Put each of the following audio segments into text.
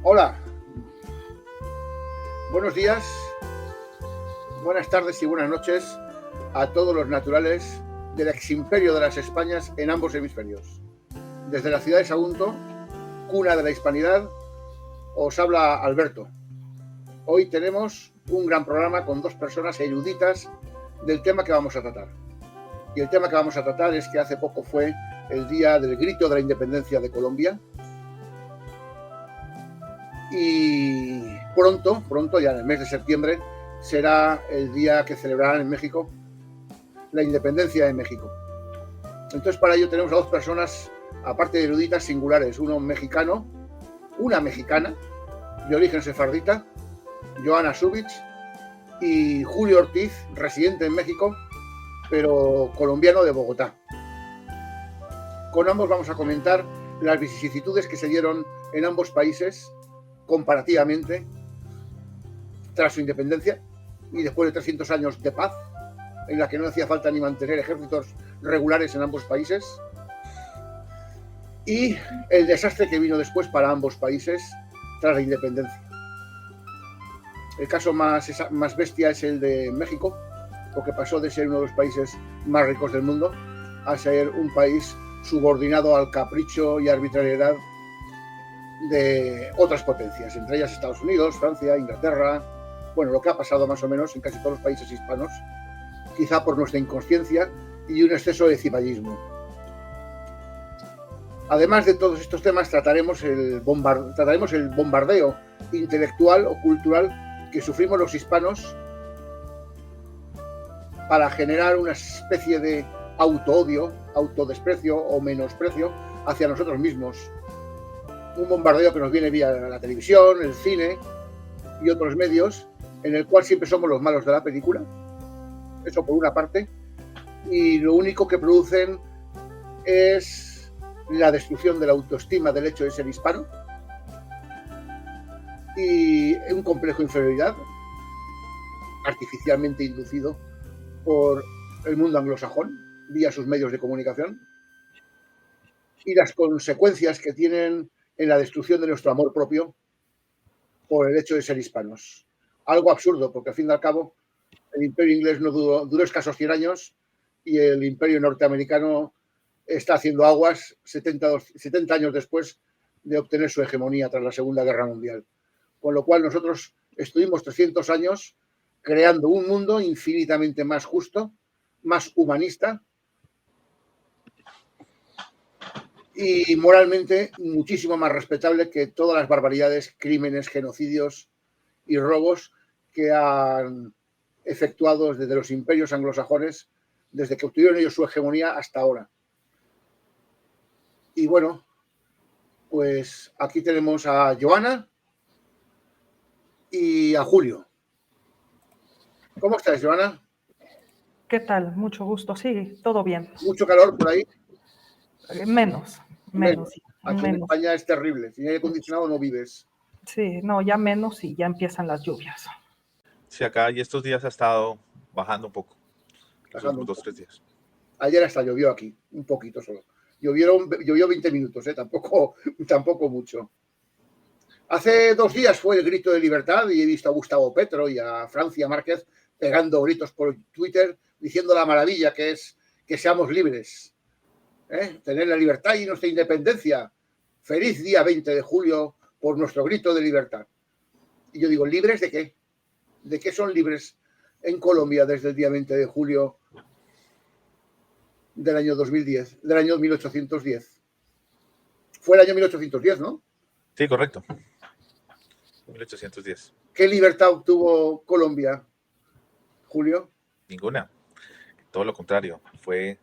Hola, buenos días, buenas tardes y buenas noches a todos los naturales del eximperio de las Españas en ambos hemisferios. Desde la ciudad de Sagunto, cuna de la hispanidad, os habla Alberto. Hoy tenemos un gran programa con dos personas eruditas del tema que vamos a tratar. Y el tema que vamos a tratar es que hace poco fue el día del grito de la independencia de Colombia. Y pronto, ya en el mes de septiembre, será el día que celebrarán en México la independencia de México. Entonces, para ello tenemos a dos personas, aparte de eruditas, singulares. Uno mexicano, una mexicana, de origen sefardita, Joana Subich, y Julio Ortiz, residente en México, pero colombiano de Bogotá. Con ambos vamos a comentar las vicisitudes que se dieron en ambos países comparativamente tras su independencia y después de 300 años de paz, en la que no hacía falta ni mantener ejércitos regulares en ambos países, y el desastre que vino después para ambos países tras la independencia. El caso más bestia es el de México, porque pasó de ser uno de los países más ricos del mundo a ser un país subordinado al capricho y arbitrariedad de otras potencias, entre ellas Estados Unidos, Francia, Inglaterra. Bueno, lo que ha pasado más o menos en casi todos los países hispanos, quizá por nuestra inconsciencia y un exceso de ciballismo. Además de todos estos temas, trataremos el bombardeo intelectual o cultural que sufrimos los hispanos para generar una especie de autoodio, autodesprecio o menosprecio hacia nosotros mismos. Un bombardeo que nos viene vía la televisión, el cine y otros medios, en el cual siempre somos los malos de la película. Eso por una parte. Y lo único que producen es la destrucción de la autoestima del hecho de ser hispano y un complejo de inferioridad artificialmente inducido por el mundo anglosajón vía sus medios de comunicación, y las consecuencias que tienen en la destrucción de nuestro amor propio por el hecho de ser hispanos. Algo absurdo, porque al fin y al cabo el imperio inglés no duró escasos 100 años y el imperio norteamericano está haciendo aguas 70 años después de obtener su hegemonía tras la Segunda Guerra Mundial. Con lo cual nosotros estuvimos 300 años creando un mundo infinitamente más justo, más humanista y moralmente muchísimo más respetable que todas las barbaridades, crímenes, genocidios y robos que han efectuado desde los imperios anglosajones, desde que obtuvieron ellos su hegemonía hasta ahora. Y bueno, pues aquí tenemos a Joana y a Julio. ¿Cómo estás, Joana? ¿Qué tal? Mucho gusto. Sí, todo bien. ¿Mucho calor por ahí? Menos. Aquí en España es terrible. Sin aire acondicionado no vives. Sí, no, ya menos y ya empiezan las lluvias. Sí, acá y estos días ha estado bajando un poco. Los últimos 2 o 3 días. Ayer hasta llovió aquí, un poquito solo. Llovió 20 minutos, tampoco mucho. Hace 2 días fue el grito de libertad y he visto a Gustavo Petro y a Francia Márquez pegando gritos por Twitter diciendo la maravilla que es que seamos libres. Tener la libertad y nuestra independencia. Feliz día 20 de julio por nuestro grito de libertad. Y yo digo, ¿libres de qué? ¿De qué son libres en Colombia desde el día 20 de julio del año 2010, del año 1810? Fue el año 1810, ¿no? Sí, correcto. 1810. ¿Qué libertad obtuvo Colombia, Julio? Ninguna. Todo lo contrario. Fue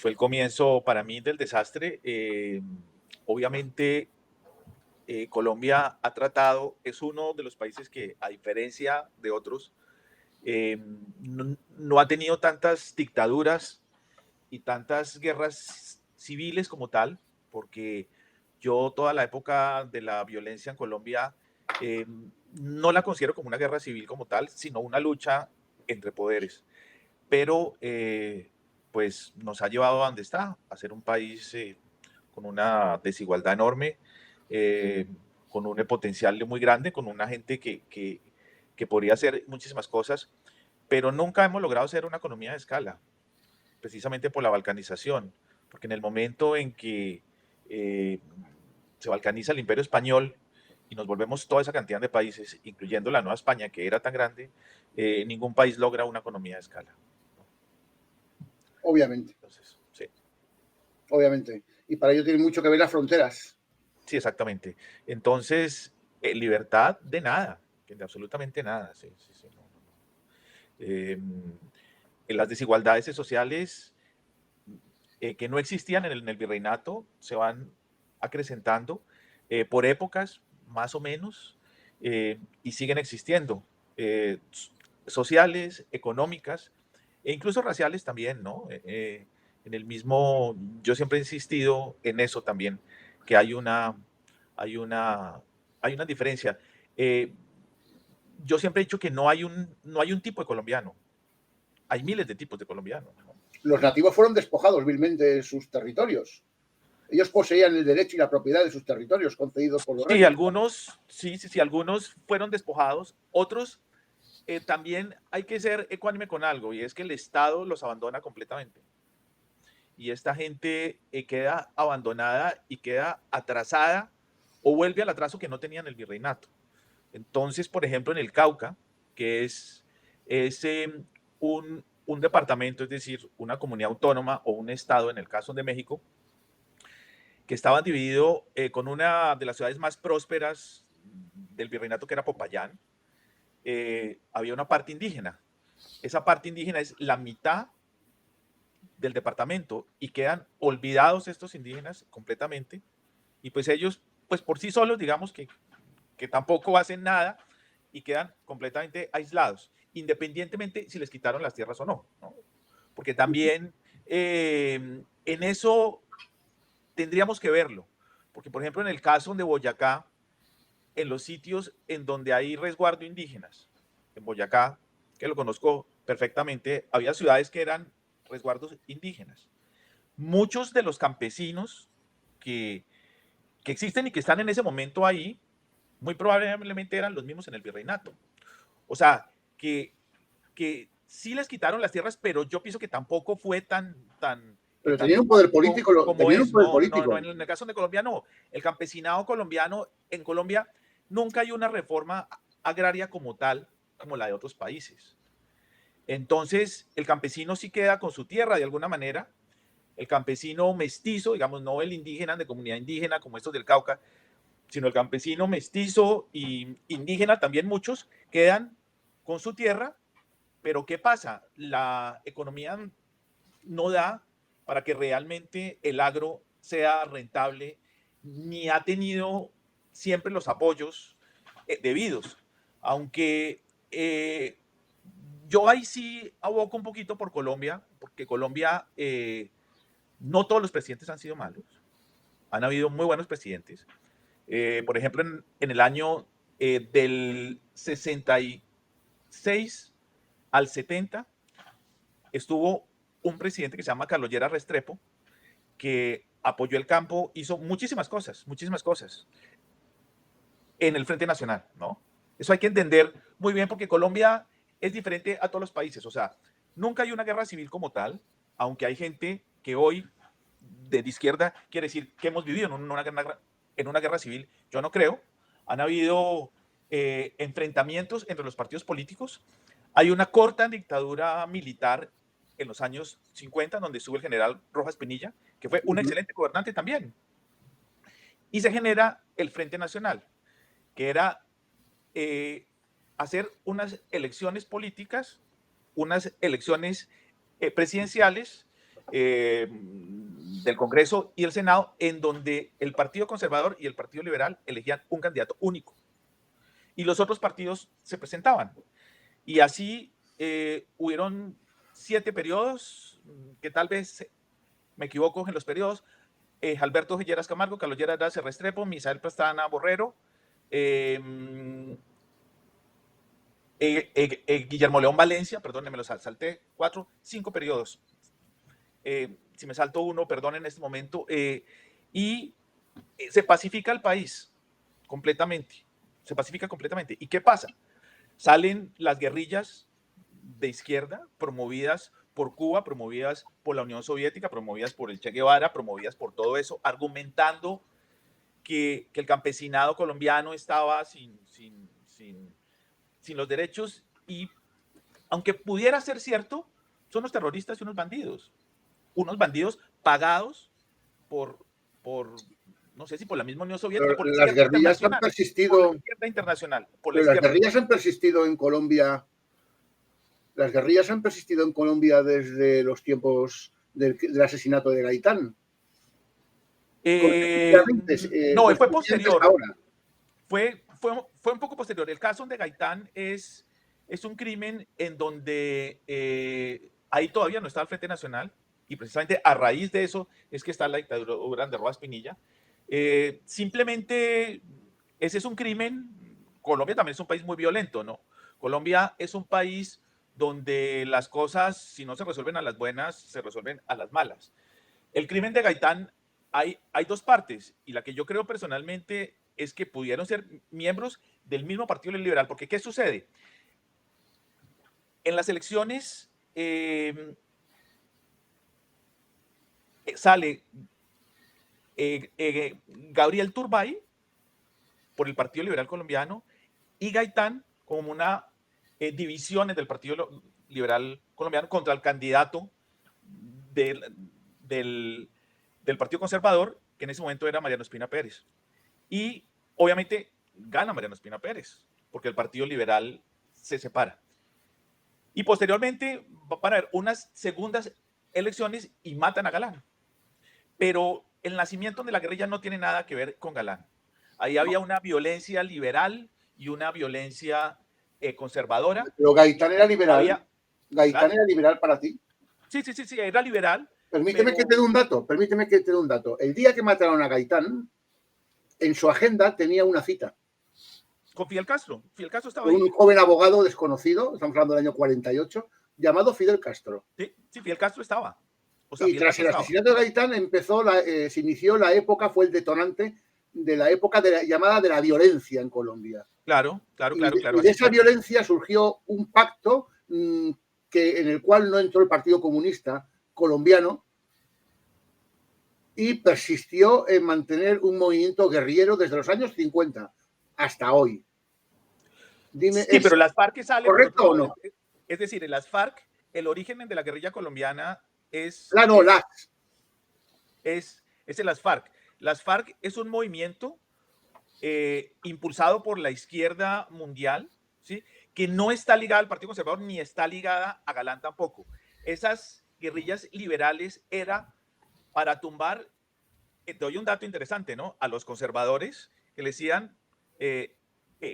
el comienzo para mí del desastre. Obviamente, Colombia es uno de los países que, a diferencia de otros, no ha tenido tantas dictaduras y tantas guerras civiles como tal, porque yo toda la época de la violencia en Colombia no la considero como una guerra civil como tal, sino una lucha entre poderes. Pero pues nos ha llevado a donde está, a ser un país con una desigualdad enorme, con un potencial muy grande, con una gente que podría hacer muchísimas cosas, pero nunca hemos logrado ser una economía de escala, precisamente por la balcanización, porque en el momento en que se balcaniza el Imperio Español y nos volvemos toda esa cantidad de países, incluyendo la Nueva España, que era tan grande, ningún país logra una economía de escala. Obviamente. Entonces, sí. Obviamente. Y para ello tienen mucho que ver las fronteras. Sí, exactamente. Entonces, libertad de nada, de absolutamente nada. Sí, sí, sí, no, no, no. Las desigualdades sociales que no existían en el virreinato se van acrecentando por épocas, más o menos, y siguen existiendo. Sociales, económicas e incluso raciales también, ¿no? En el mismo, yo siempre he insistido en eso también, que hay una diferencia. Yo siempre he dicho que no hay un tipo de colombiano, hay miles de tipos de colombianos, ¿no? Los nativos fueron despojados vilmente de sus territorios. Ellos poseían el derecho y la propiedad de sus territorios concedidos por los Sí, reyes. algunos, sí, algunos fueron despojados, otros también hay que ser ecuánime con algo, y es que el Estado los abandona completamente. Y esta gente queda abandonada y queda atrasada o vuelve al atraso que no tenían el virreinato. Entonces, por ejemplo, en el Cauca, que es un departamento, es decir, una comunidad autónoma o un estado, en el caso de México, que estaba dividido con una de las ciudades más prósperas del virreinato, que era Popayán, había una parte indígena. Esa parte indígena es la mitad del departamento y quedan olvidados estos indígenas completamente, y pues ellos, pues por sí solos, digamos que tampoco hacen nada y quedan completamente aislados, independientemente si les quitaron las tierras o no, ¿no? Porque también en eso tendríamos que verlo, porque por ejemplo en el caso de Boyacá, en los sitios en donde hay resguardo indígenas, en Boyacá, que lo conozco perfectamente, había ciudades que eran resguardos indígenas. Muchos de los campesinos que existen y que están en ese momento ahí, muy probablemente eran los mismos en el virreinato. O sea, que sí les quitaron las tierras, pero yo pienso que tampoco fue tan Pero tan tenían un poder drástico político, como tenían un es. poder No, no, no, no. político. En el caso de Colombia no. El campesinado colombiano, en Colombia nunca hay una reforma agraria como tal, como la de otros países. Entonces, el campesino sí queda con su tierra de alguna manera. El campesino mestizo, digamos, no el indígena de comunidad indígena como estos del Cauca, sino el campesino mestizo y indígena, también muchos, quedan con su tierra, pero ¿qué pasa? La economía no da para que realmente el agro sea rentable, ni ha tenido siempre los apoyos debidos, aunque yo ahí sí aboco un poquito por Colombia, porque Colombia, no todos los presidentes han sido malos, han habido muy buenos presidentes. Por ejemplo, en el año del 66 al 70 estuvo un presidente que se llama Carlos Lleras Restrepo, que apoyó el campo, hizo muchísimas cosas en el Frente Nacional, ¿no? Eso hay que entender muy bien, porque Colombia es diferente a todos los países. O sea, nunca hay una guerra civil como tal, aunque hay gente que hoy de izquierda quiere decir que hemos vivido en una guerra civil. Yo no creo. Han habido enfrentamientos entre los partidos políticos. Hay una corta dictadura militar en los años 50, donde estuvo el general Rojas Pinilla, que fue un excelente gobernante también. Y se genera el Frente Nacional, que era hacer unas elecciones políticas, unas elecciones presidenciales del Congreso y el Senado, en donde el Partido Conservador y el Partido Liberal elegían un candidato único. Y los otros partidos se presentaban. Y así hubieron 7 periodos, que tal vez me equivoco en los periodos. Alberto Lleras Camargo, Carlos Lleras Restrepo, Misael Pastrana Borrero, Guillermo León Valencia, perdón, me los salté, 5 periodos. Si me salto uno, perdón en este momento. Y se pacifica el país. completamente, se pacifica completamente. ¿Y qué pasa? Salen las guerrillas de izquierda promovidas por Cuba, promovidas por la Unión Soviética, promovidas por el Che Guevara, promovidas por todo eso, argumentando que el campesinado colombiano estaba sin los derechos y aunque pudiera ser cierto, son los terroristas y unos bandidos pagados por no sé si por la misma Unión Soviética, por la Las izquierda guerrillas han internacional, por la persistido, izquierda internacional, por la pero las izquierda. guerrillas han persistido en Colombia. Las guerrillas han persistido en Colombia desde los tiempos del asesinato de Gaitán. No, fue posterior. Ahora. Fue un poco posterior. El caso de Gaitán es un crimen en donde ahí todavía no está el Frente Nacional y precisamente a raíz de eso es que está la dictadura de Rojas Pinilla. Simplemente ese es un crimen. Colombia también es un país muy violento, ¿no? Colombia es un país donde las cosas, si no se resuelven a las buenas, se resuelven a las malas. El crimen de Gaitán hay dos partes y la que yo creo personalmente es que pudieron ser miembros del mismo Partido Liberal, porque ¿qué sucede? En las elecciones sale Gabriel Turbay por el Partido Liberal Colombiano y Gaitán como una división del Partido Liberal Colombiano contra el candidato del Partido Conservador, que en ese momento era Mariano Espina Pérez. Y obviamente gana Mariano Espina Pérez, porque el Partido Liberal se separa. Y posteriormente van a haber unas segundas elecciones y matan a Galán. Pero el nacimiento de la guerrilla no tiene nada que ver con Galán. Ahí había una violencia liberal y una violencia conservadora. Pero Gaitán era liberal. Gaitán era liberal para ti. Sí, era liberal. Permíteme que te dé un dato. El día que mataron a Gaitán, en su agenda tenía una cita. Con Fidel Castro. Fidel Castro estaba ahí. Un joven abogado desconocido, estamos hablando del año 48, llamado Fidel Castro. Sí, Fidel Castro estaba. O sea, y tras el asesinato de Gaitán se inició la época, fue el detonante de la época llamada de la violencia en Colombia. Claro. Y de esa violencia surgió un pacto en el cual no entró el Partido Comunista colombiano y persistió en mantener un movimiento guerrillero desde los años 50 hasta hoy. Dime, sí, pero las FARC salen. ¿Correcto o no? Es decir, en las FARC, el origen de la guerrilla colombiana es en las FARC. Las FARC es un movimiento impulsado por la izquierda mundial, ¿sí? Que no está ligada al Partido Conservador ni está ligada a Galán tampoco. Esas guerrillas liberales era para tumbar, te doy un dato interesante, ¿no? A los conservadores que le decían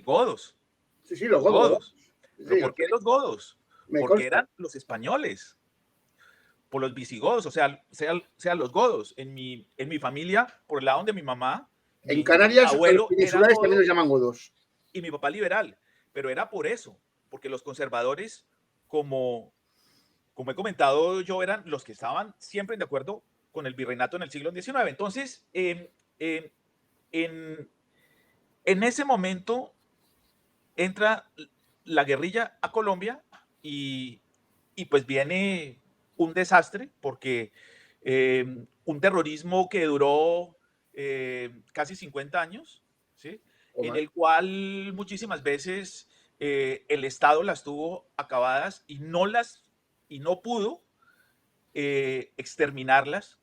godos. Sí, los godos. ¿Pero por qué los godos? Porque eran los españoles, por los visigodos, o sea los godos. En mi familia, por el lado de mi mamá, en Canarias, abuelo los peninsulares también los llaman godos. Y mi papá liberal, pero era por eso, porque los conservadores, como he comentado yo, eran los que estaban siempre de acuerdo con el virreinato en el siglo XIX. Entonces, en ese momento entra la guerrilla a Colombia y pues viene un desastre porque un terrorismo que duró casi 50 años, ¿sí? En el cual muchísimas veces el Estado las tuvo acabadas y no pudo exterminarlas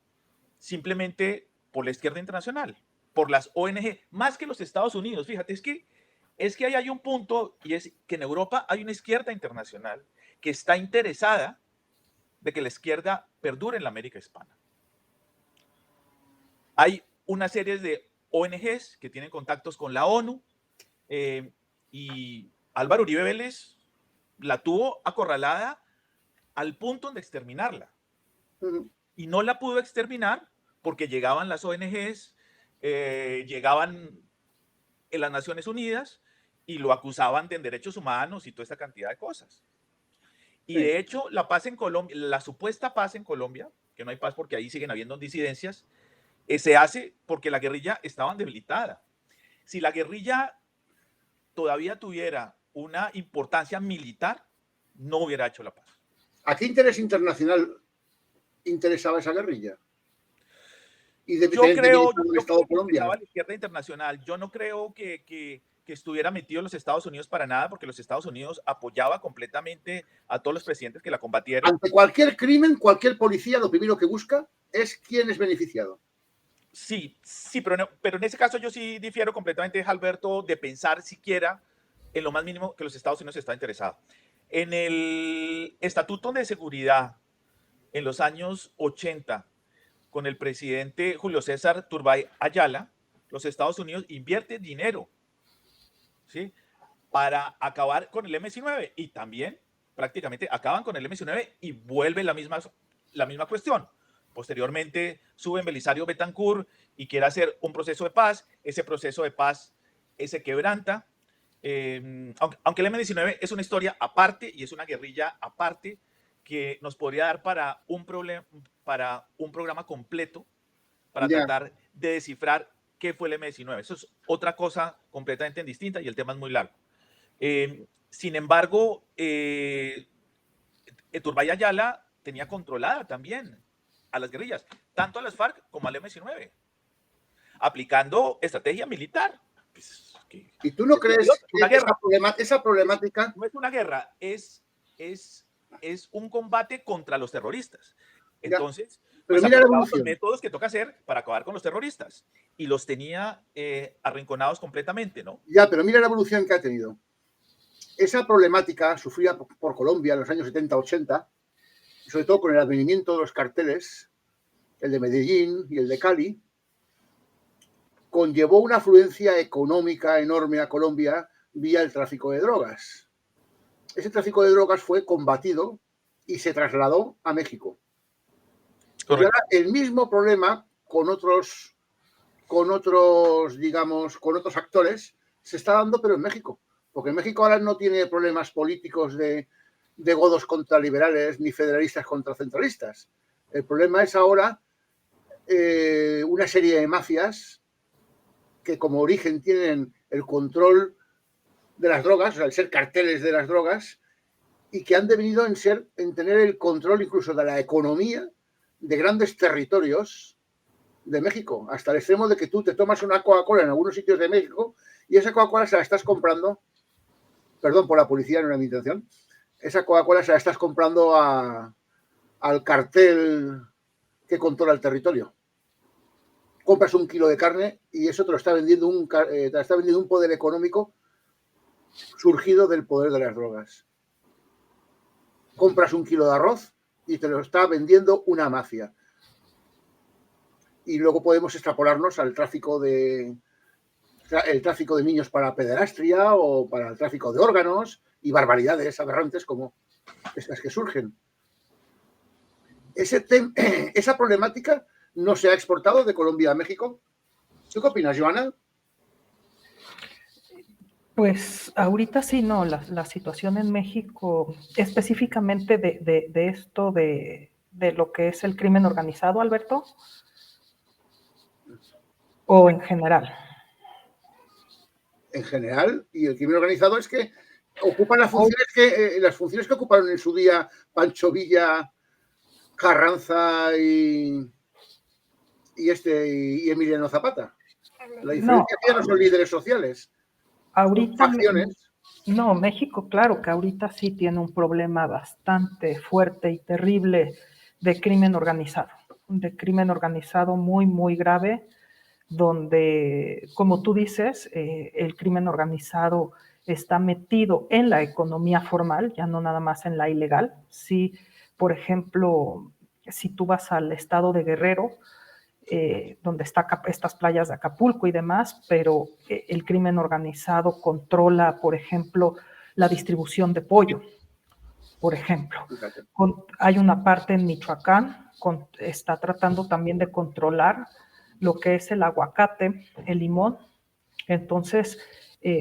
simplemente por la izquierda internacional, por las ONG, más que los Estados Unidos. Fíjate, es que ahí hay un punto, y es que en Europa hay una izquierda internacional que está interesada de que la izquierda perdure en la América hispana. Hay una serie de ONGs que tienen contactos con la ONU y Álvaro Uribe Vélez la tuvo acorralada al punto de exterminarla. Y no la pudo exterminar porque llegaban las ONGs, llegaban en las Naciones Unidas y lo acusaban de derechos humanos y toda esta cantidad de cosas. Y de hecho, la paz en Colombia, la supuesta paz en Colombia, que no hay paz porque ahí siguen habiendo disidencias, se hace porque la guerrilla estaba debilitada. si la guerrilla todavía tuviera una importancia militar, no hubiera hecho la paz. ¿A qué interés internacional interesaba esa guerrilla? Y Yo creo el Estado colombiano. La izquierda internacional. Yo no creo que estuviera metido en los Estados Unidos para nada, porque los Estados Unidos apoyaba completamente a todos los presidentes que la combatieron. Ante cualquier crimen, cualquier policía lo primero que busca es quién es beneficiado. Sí, pero en ese caso yo sí difiero completamente, Alberto, de pensar siquiera en lo más mínimo que los Estados Unidos está interesado. En el Estatuto de Seguridad, en los años 80, con el presidente Julio César Turbay Ayala, los Estados Unidos invierten dinero, ¿sí?, para acabar con el M-19, y también prácticamente acaban con el M-19 y vuelve la misma cuestión. Posteriormente sube Belisario Betancourt y quiere hacer un proceso de paz. Ese proceso de paz se quebranta. Aunque el M-19 es una historia aparte y es una guerrilla aparte que nos podría dar para un programa completo para tratar de descifrar qué fue el M-19. Eso es otra cosa completamente distinta y el tema es muy largo. Sin embargo, Turbay Ayala tenía controlada también a las guerrillas, tanto a las FARC como al M-19, aplicando estrategia militar. Pues, ¿y tú no crees que esa problemática no es una guerra, es un combate contra los terroristas? Entonces, pero pues, mira los métodos que toca hacer para acabar con los terroristas, y los tenía arrinconados completamente, ¿no? Ya, pero mira la evolución que ha tenido. Esa problemática sufrida por Colombia en los años 70-80, sobre todo con el advenimiento de los carteles, el de Medellín y el de Cali, conllevó una afluencia económica enorme a Colombia vía el tráfico de drogas. Ese tráfico de drogas fue combatido y se trasladó a México. Correcto. Y ahora el mismo problema con otros actores se está dando, pero en México. Porque México ahora no tiene problemas políticos de godos contra liberales ni federalistas contra centralistas. El problema es ahora una serie de mafias que como origen tienen el control de las drogas, o sea, el ser carteles de las drogas, y que han devenido en tener el control incluso de la economía de grandes territorios de México, hasta el extremo de que tú te tomas una Coca-Cola en algunos sitios de México y esa Coca-Cola se la estás comprando, perdón por la publicidad, no era mi intención, esa Coca-Cola se la estás comprando al cartel que controla el territorio. Compras un kilo de carne y eso te lo está vendiendo un poder económico surgido del poder de las drogas. Compras un kilo de arroz y te lo está vendiendo una mafia. Y luego podemos extrapolarnos al tráfico de niños para pederastria o para el tráfico de órganos y barbaridades aberrantes como estas que surgen. Esa problemática no se ha exportado de Colombia a México. ¿Tú qué opinas, Joana? Pues ahorita sí, no, la situación en México, específicamente de esto, de lo que es el crimen organizado, Alberto, o en general. En general, y el crimen organizado es que ocupan las funciones que ocuparon en su día Pancho Villa, Carranza y Emiliano Zapata. La diferencia es que ya no son líderes sociales. Ahorita no, México, claro que ahorita sí tiene un problema bastante fuerte y terrible de crimen organizado muy, muy grave, donde, como tú dices, el crimen organizado está metido en la economía formal, ya no nada más en la ilegal. Sí, por ejemplo, si tú vas al estado de Guerrero, donde están estas playas de Acapulco y demás, pero el crimen organizado controla, por ejemplo, la distribución de pollo, por ejemplo. Hay una parte en Michoacán, está tratando también de controlar lo que es el aguacate, el limón. Entonces,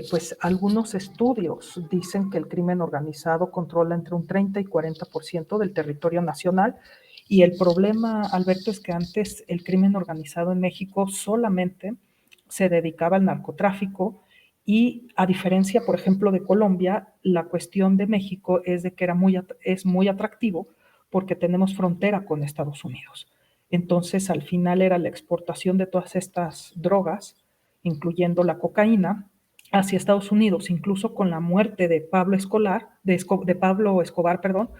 pues algunos estudios dicen que el crimen organizado controla entre un 30 y 40% del territorio nacional. Y el problema, Alberto, es que antes el crimen organizado en México solamente se dedicaba al narcotráfico y a diferencia, por ejemplo, de Colombia, la cuestión de México es de que es muy atractivo porque tenemos frontera con Estados Unidos. Entonces, al final era la exportación de todas estas drogas, incluyendo la cocaína, hacia Estados Unidos, incluso con la muerte de Pablo Escobar, perdón,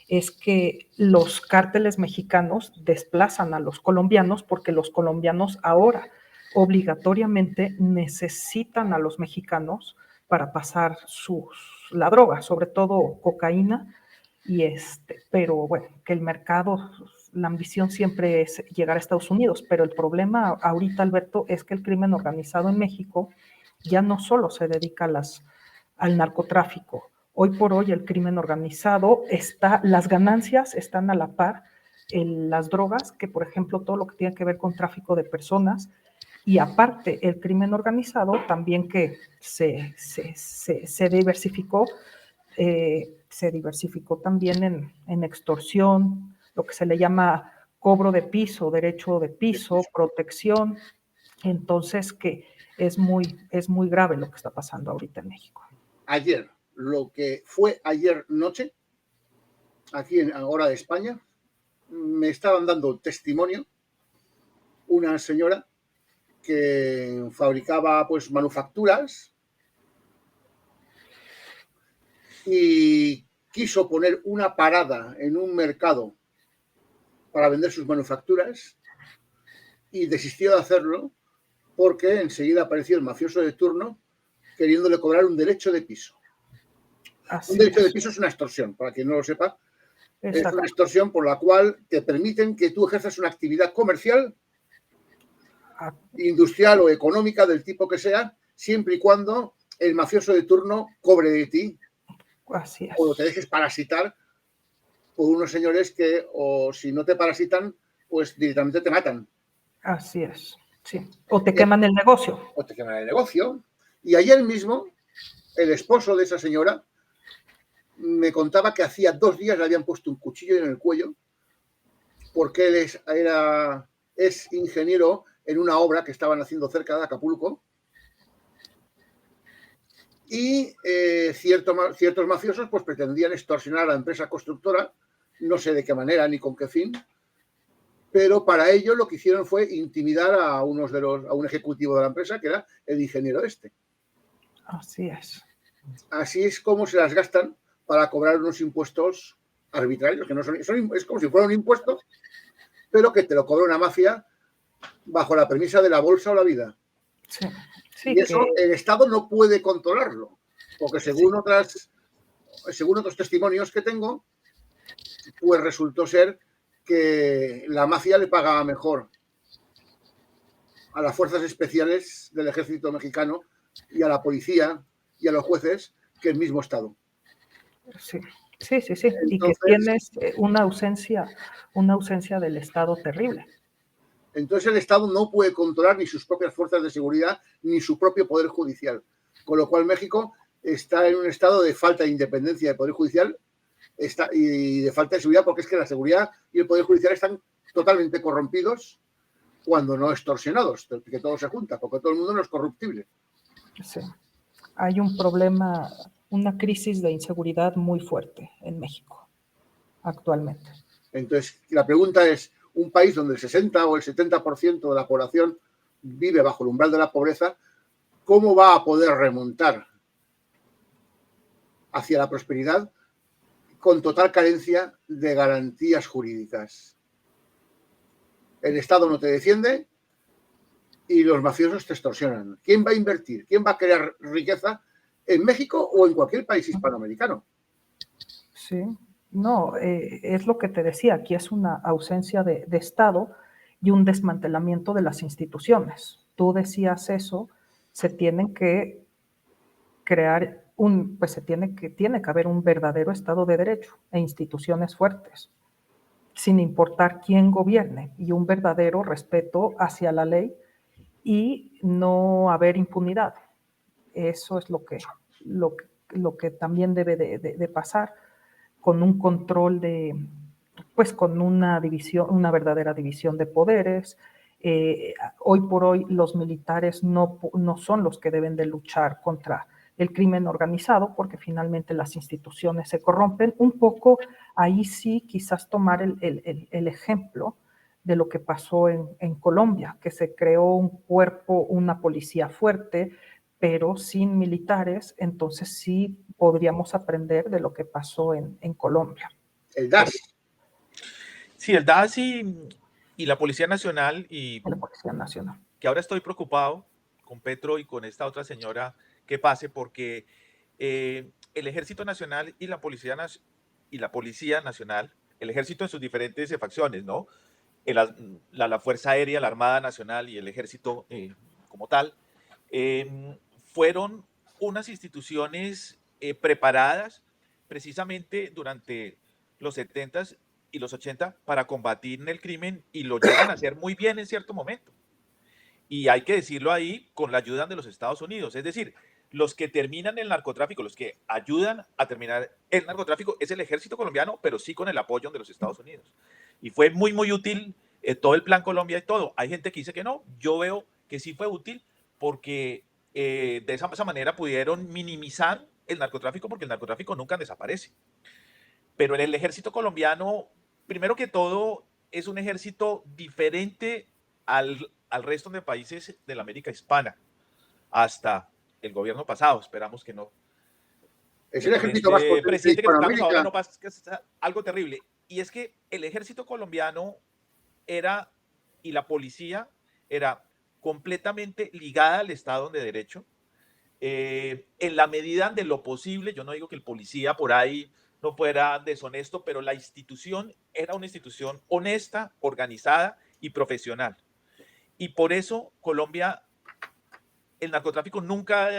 es que los cárteles mexicanos desplazan a los colombianos porque los colombianos ahora obligatoriamente necesitan a los mexicanos para pasar la droga, sobre todo cocaína, pero bueno, que el mercado, la ambición siempre es llegar a Estados Unidos, pero el problema ahorita, Alberto, es que el crimen organizado en México ya no solo se dedica al narcotráfico. Hoy por hoy el crimen organizado las ganancias están a la par en las drogas, que por ejemplo todo lo que tiene que ver con tráfico de personas, y aparte el crimen organizado también que se diversificó, se diversificó también en extorsión, lo que se le llama cobro de piso, derecho de piso, protección. Entonces, que es muy grave lo que está pasando ahorita en México. Ayer, lo que fue ayer noche, aquí en hora de España, me estaban dando testimonio una señora que fabricaba pues manufacturas y quiso poner una parada en un mercado para vender sus manufacturas y desistió de hacerlo porque enseguida apareció el mafioso de turno queriéndole cobrar un derecho de piso. Así un derecho es. de piso es una extorsión, para quien no lo sepa. Exacto. Es una extorsión por la cual te permiten que tú ejerzas una actividad comercial, industrial o económica del tipo que sea, siempre y cuando el mafioso de turno cobre de ti. Así es. O te dejes parasitar por unos señores que, o si no te parasitan, pues directamente te matan. Así es, sí. O te queman el negocio. O te queman el negocio. Y ayer mismo, el esposo de esa señora me contaba que hacía 2 días le habían puesto un cuchillo en el cuello porque él es ingeniero en una obra que estaban haciendo cerca de Acapulco y ciertos mafiosos pues pretendían extorsionar a la empresa constructora, no sé de qué manera ni con qué fin, pero para ello lo que hicieron fue intimidar a un ejecutivo de la empresa, que era el ingeniero este. Así es. Así es como se las gastan para cobrar unos impuestos arbitrarios, que no son es como si fuera un impuesto, pero que te lo cobra una mafia bajo la premisa de la bolsa o la vida. Sí, sí, y eso el Estado no puede controlarlo, porque según otros testimonios que tengo, pues resultó ser que la mafia le pagaba mejor a las fuerzas especiales del ejército mexicano y a la policía y a los jueces que el mismo Estado. Sí. Entonces, y que tienes una ausencia del Estado terrible. Entonces el Estado no puede controlar ni sus propias fuerzas de seguridad ni su propio poder judicial, con lo cual México está en un estado de falta de independencia del poder judicial y de falta de seguridad, porque es que la seguridad y el poder judicial están totalmente corrompidos, cuando no extorsionados, que todo se junta, porque todo el mundo no es corruptible. Sí. Hay un problema, una crisis de inseguridad muy fuerte en México actualmente. Entonces, la pregunta es, un país donde el 60 o el 70% de la población vive bajo el umbral de la pobreza, ¿cómo va a poder remontar hacia la prosperidad con total carencia de garantías jurídicas? El Estado no te defiende y los mafiosos te extorsionan. ¿Quién va a invertir? ¿Quién va a crear riqueza en México o en cualquier país hispanoamericano? Sí, no, es lo que te decía, aquí es una ausencia de Estado y un desmantelamiento de las instituciones. Tú decías eso, se tienen que crear tiene que haber un verdadero Estado de Derecho e instituciones fuertes, sin importar quién gobierne, y un verdadero respeto hacia la ley y no haber impunidad. Eso es lo que también debe de pasar, con un control con una verdadera división de poderes, Hoy por hoy los militares no son los que deben de luchar contra el crimen organizado, porque finalmente las instituciones se corrompen. Un poco ahí sí quizás tomar el ejemplo de lo que pasó en Colombia, que se creó un cuerpo, una policía fuerte, pero sin militares. Entonces sí podríamos aprender de lo que pasó en Colombia. El DAS. Sí, el DAS y la Policía Nacional, y La Policía Nacional. Que ahora estoy preocupado con Petro y con esta otra señora que pase, porque el Ejército Nacional y la Policía Nacional, el Ejército en sus diferentes facciones, ¿no? La Fuerza Aérea, la Armada Nacional y el Ejército como tal, fueron unas instituciones preparadas precisamente durante los 70s y los 80 para combatir el crimen, y lo llegan a hacer muy bien en cierto momento. Y hay que decirlo ahí, con la ayuda de los Estados Unidos. Es decir, los que terminan el narcotráfico, los que ayudan a terminar el narcotráfico es el ejército colombiano, pero sí con el apoyo de los Estados Unidos. Y fue muy, muy útil todo el Plan Colombia y todo. Hay gente que dice que no. Yo veo que sí fue útil, porque de esa manera pudieron minimizar el narcotráfico, porque el narcotráfico nunca desaparece. Pero el ejército colombiano, primero que todo, es un ejército diferente al resto de países de la América hispana, hasta el gobierno pasado. Esperamos que no. Es el ejército más potente presidente que estamos ahora Hispanoamérica. no pasa, que es algo terrible. Y es que el ejército colombiano era, y la policía era completamente ligada al Estado de Derecho, en la medida de lo posible. Yo no digo que el policía por ahí no fuera deshonesto, pero la institución era una institución honesta, organizada y profesional. Y por eso Colombia, el narcotráfico nunca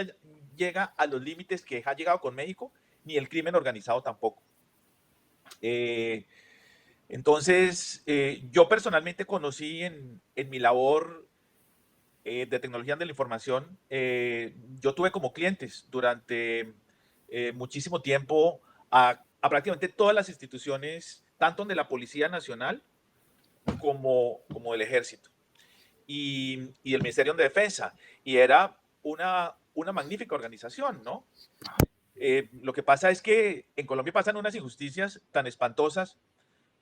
llega a los límites que ha llegado con México, ni el crimen organizado tampoco. Entonces, yo personalmente conocí en mi labor de tecnología de la información, yo tuve como clientes durante muchísimo tiempo a prácticamente todas las instituciones, tanto de la Policía Nacional como del Ejército y el Ministerio de Defensa. Y era una magnífica organización, ¿no? Lo que pasa es que en Colombia pasan unas injusticias tan espantosas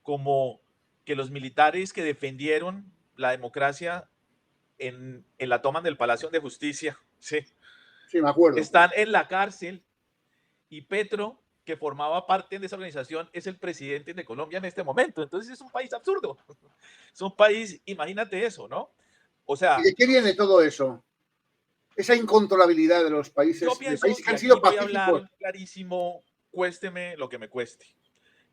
como que los militares que defendieron la democracia en la toma del Palacio de Justicia, sí, me acuerdo, están en la cárcel, y Petro, que formaba parte de esa organización, es el presidente de Colombia en este momento. Entonces es un país absurdo. Es un país, imagínate eso, ¿no? O sea, ¿y de qué viene todo eso? Esa incontrolabilidad de los países, yo pienso, de países que y han aquí sido voy a pacíficos. hablar clarísimo, cuésteme lo que me cueste,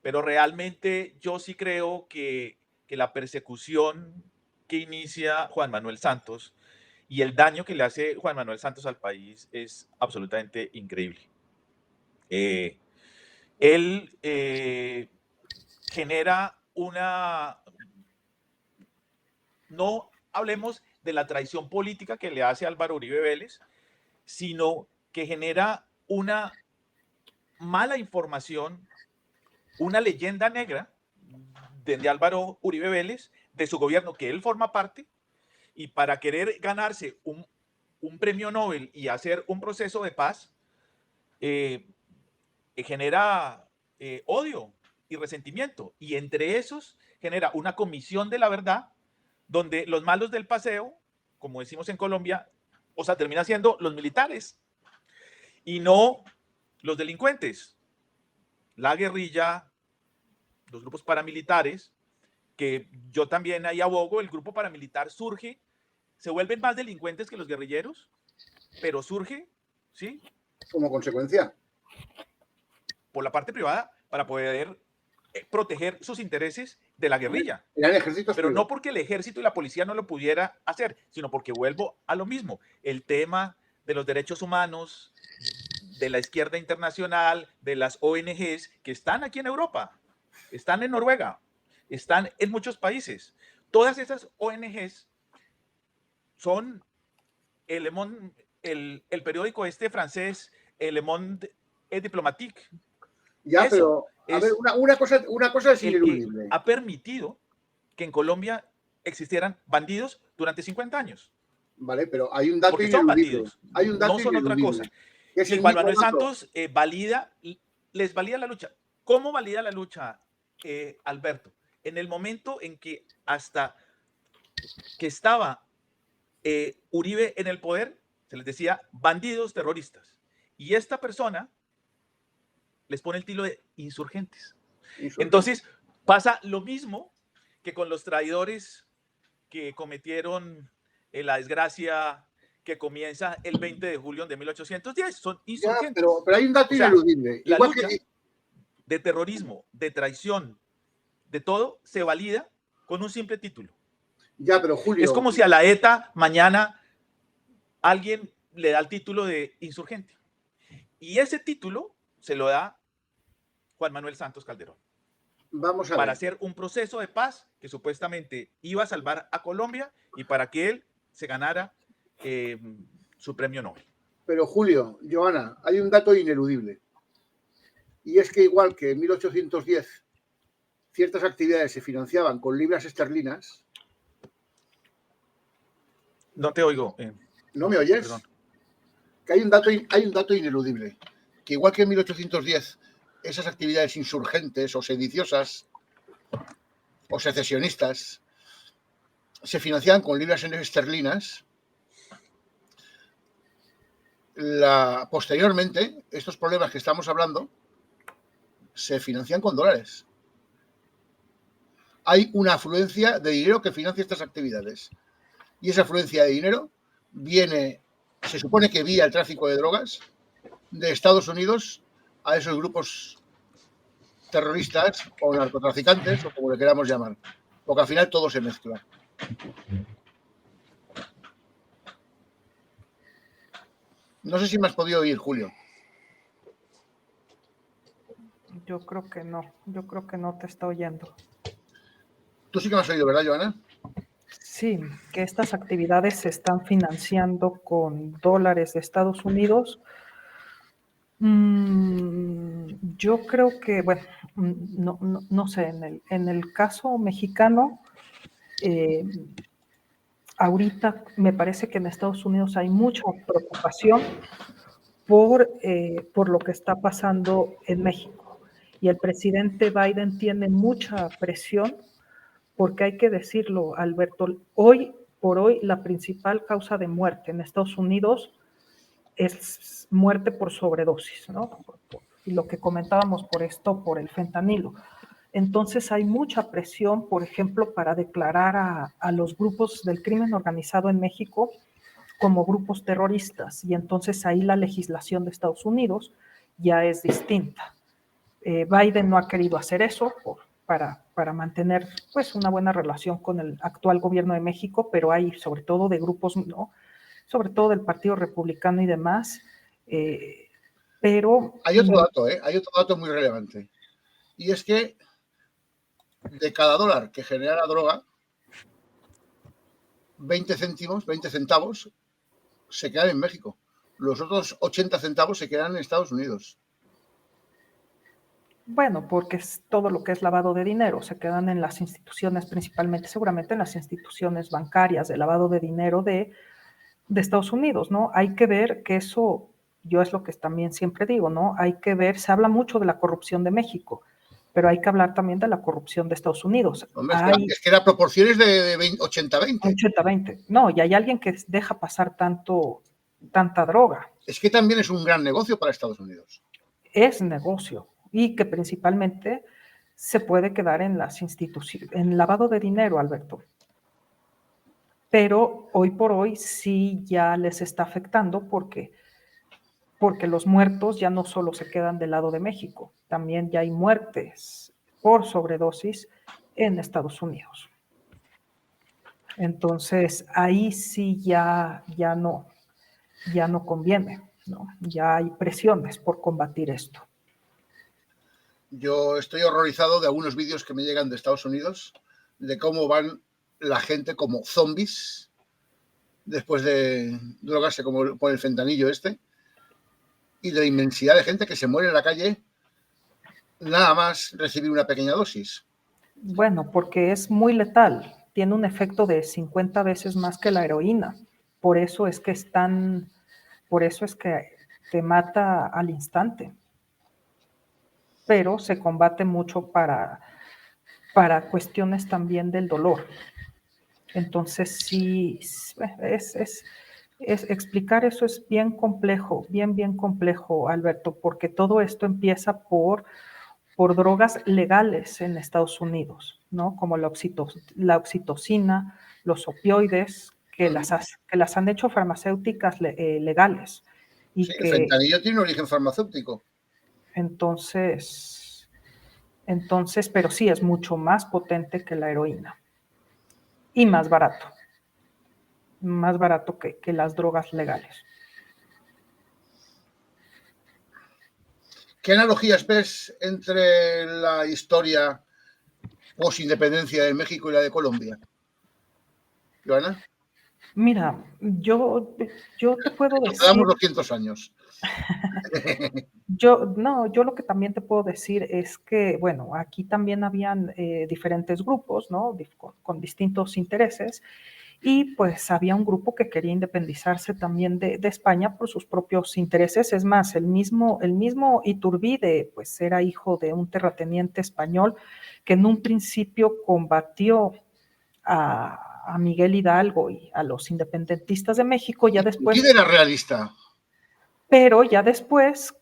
pero realmente yo sí creo que la persecución que inicia Juan Manuel Santos y el daño que le hace Juan Manuel Santos al país es absolutamente increíble. Él genera una... No hablemos de la traición política que le hace Álvaro Uribe Vélez, sino que genera una mala información, una leyenda negra de Álvaro Uribe Vélez, de su gobierno que él forma parte, y para querer ganarse un premio Nobel y hacer un proceso de paz, genera odio y resentimiento, y entre esos genera una comisión de la verdad, donde los malos del paseo, como decimos en Colombia, o sea, termina siendo los militares y no los delincuentes, la guerrilla, los grupos paramilitares, que yo también ahí abogo. El grupo paramilitar surge, se vuelven más delincuentes que los guerrilleros, pero surge, ¿sí?, como consecuencia por la parte privada para poder proteger sus intereses de la guerrilla. Eran ejércitos Pero privados. no porque el ejército y la policía no lo pudiera hacer, sino porque vuelvo a lo mismo, el tema de los derechos humanos, de la izquierda internacional, de las ONGs que están aquí en Europa, están en Noruega, están en muchos países. Todas esas ONGs son el periódico este francés, Le Monde Diplomatique. Ya, Eso pero a ver, una cosa es el que ineludible. ha permitido que en Colombia existieran bandidos durante 50 años. Vale, pero hay un dato Porque son ineludible. bandidos, Hay un dato no son otra cosa. ineludible, que es Y el Juan mismo Manuel dato. Santos les valida la lucha. ¿Cómo valida la lucha, Alberto? En el momento en que hasta que estaba Uribe en el poder, se les decía bandidos terroristas. Y esta persona les pone el tilo de insurgentes. Entonces pasa lo mismo que con los traidores que cometieron la desgracia que comienza el 20 de julio de 1810. Son insurgentes. Ya, pero hay un dato ineludible. La Igual lucha que de terrorismo, de traición, de todo, se valida con un simple título. Ya, pero Julio... Es como si a la ETA mañana alguien le da el título de insurgente. Y ese título se lo da Juan Manuel Santos Calderón. Vamos a para ver. hacer un proceso de paz que supuestamente iba a salvar a Colombia y para que él se ganara su premio Nobel. Pero Julio, Joana, hay un dato ineludible. Y es que igual que en 1810 ciertas actividades se financiaban con libras esterlinas. No te oigo. ¿No me oyes? Perdón. Que hay un dato ineludible. Que igual que en 1810 esas actividades insurgentes o sediciosas o secesionistas se financiaban con libras esterlinas, posteriormente estos problemas que estamos hablando se financian con dólares. Hay una afluencia de dinero que financia estas actividades. Y esa afluencia de dinero viene, se supone que vía el tráfico de drogas de Estados Unidos a esos grupos terroristas o narcotraficantes o como le queramos llamar, porque al final todo se mezcla. No sé si me has podido oír, Julio. Yo creo que no te está oyendo. Tú sí que me has oído, ¿verdad, Joana? Sí, que estas actividades se están financiando con dólares de Estados Unidos. Yo creo que, bueno, no sé, en el caso mexicano, ahorita me parece que en Estados Unidos hay mucha preocupación por lo que está pasando en México. Y el presidente Biden tiene mucha presión porque hay que decirlo, Alberto, hoy por hoy la principal causa de muerte en Estados Unidos es muerte por sobredosis, ¿no? Y lo que comentábamos por el fentanilo. Entonces hay mucha presión, por ejemplo, para declarar a los grupos del crimen organizado en México como grupos terroristas. Y entonces ahí la legislación de Estados Unidos ya es distinta. Biden no ha querido hacer eso para mantener pues una buena relación con el actual gobierno de México, pero hay sobre todo de grupos, ¿no? Sobre todo del Partido Republicano y demás, pero... Hay otro dato muy relevante, y es que de cada dólar que genera la droga, 20 centavos se quedan en México. Los otros 80 centavos se quedan en Estados Unidos. Bueno, porque es todo lo que es lavado de dinero, se quedan en las instituciones, principalmente, seguramente en las instituciones bancarias de lavado de dinero de Estados Unidos, ¿no? Hay que ver que eso, yo es lo que también siempre digo, ¿no? Hay que ver, se habla mucho de la corrupción de México, pero hay que hablar también de la corrupción de Estados Unidos. Hombre, es que la proporción es de 80-20. 80-20. No, y hay alguien que deja pasar tanta droga. Es que también es un gran negocio para Estados Unidos. Es negocio y que principalmente se puede quedar en las instituciones, en lavado de dinero, Alberto. Pero hoy por hoy sí ya les está afectando porque los muertos ya no solo se quedan del lado de México, también ya hay muertes por sobredosis en Estados Unidos. Entonces ahí sí ya no conviene, ¿no? Ya hay presiones por combatir esto. Yo estoy horrorizado de algunos vídeos que me llegan de Estados Unidos de cómo van la gente como zombies después de drogarse como por el fentanillo y de la inmensidad de gente que se muere en la calle nada más recibir una pequeña dosis. Bueno, porque es muy letal. tiene un efecto de 50 veces más que la heroína. Por eso es que te mata al instante. Pero se combate mucho para cuestiones también del dolor. Entonces, sí, explicar eso es bien complejo, bien complejo, Alberto, porque todo esto empieza por drogas legales en Estados Unidos, ¿no? Como la oxitocina, los opioides, que las han hecho farmacéuticas legales. Y sí, el fentanilo tiene un origen farmacéutico. Entonces, pero sí es mucho más potente que la heroína y más barato que las drogas legales. ¿Qué analogías ves entre la historia post-independencia de México y la de Colombia? ¿Joana? Mira, yo te puedo decir... Damos 200 años. Yo lo que también te puedo decir es que, bueno, aquí también habían diferentes grupos, ¿no? Con distintos intereses, y pues había un grupo que quería independizarse también de España por sus propios intereses. Es más, el mismo Iturbide, pues era hijo de un terrateniente español que en un principio combatió a Miguel Hidalgo y a los independentistas de México, ya después... Iturbide era realista. Pero ya después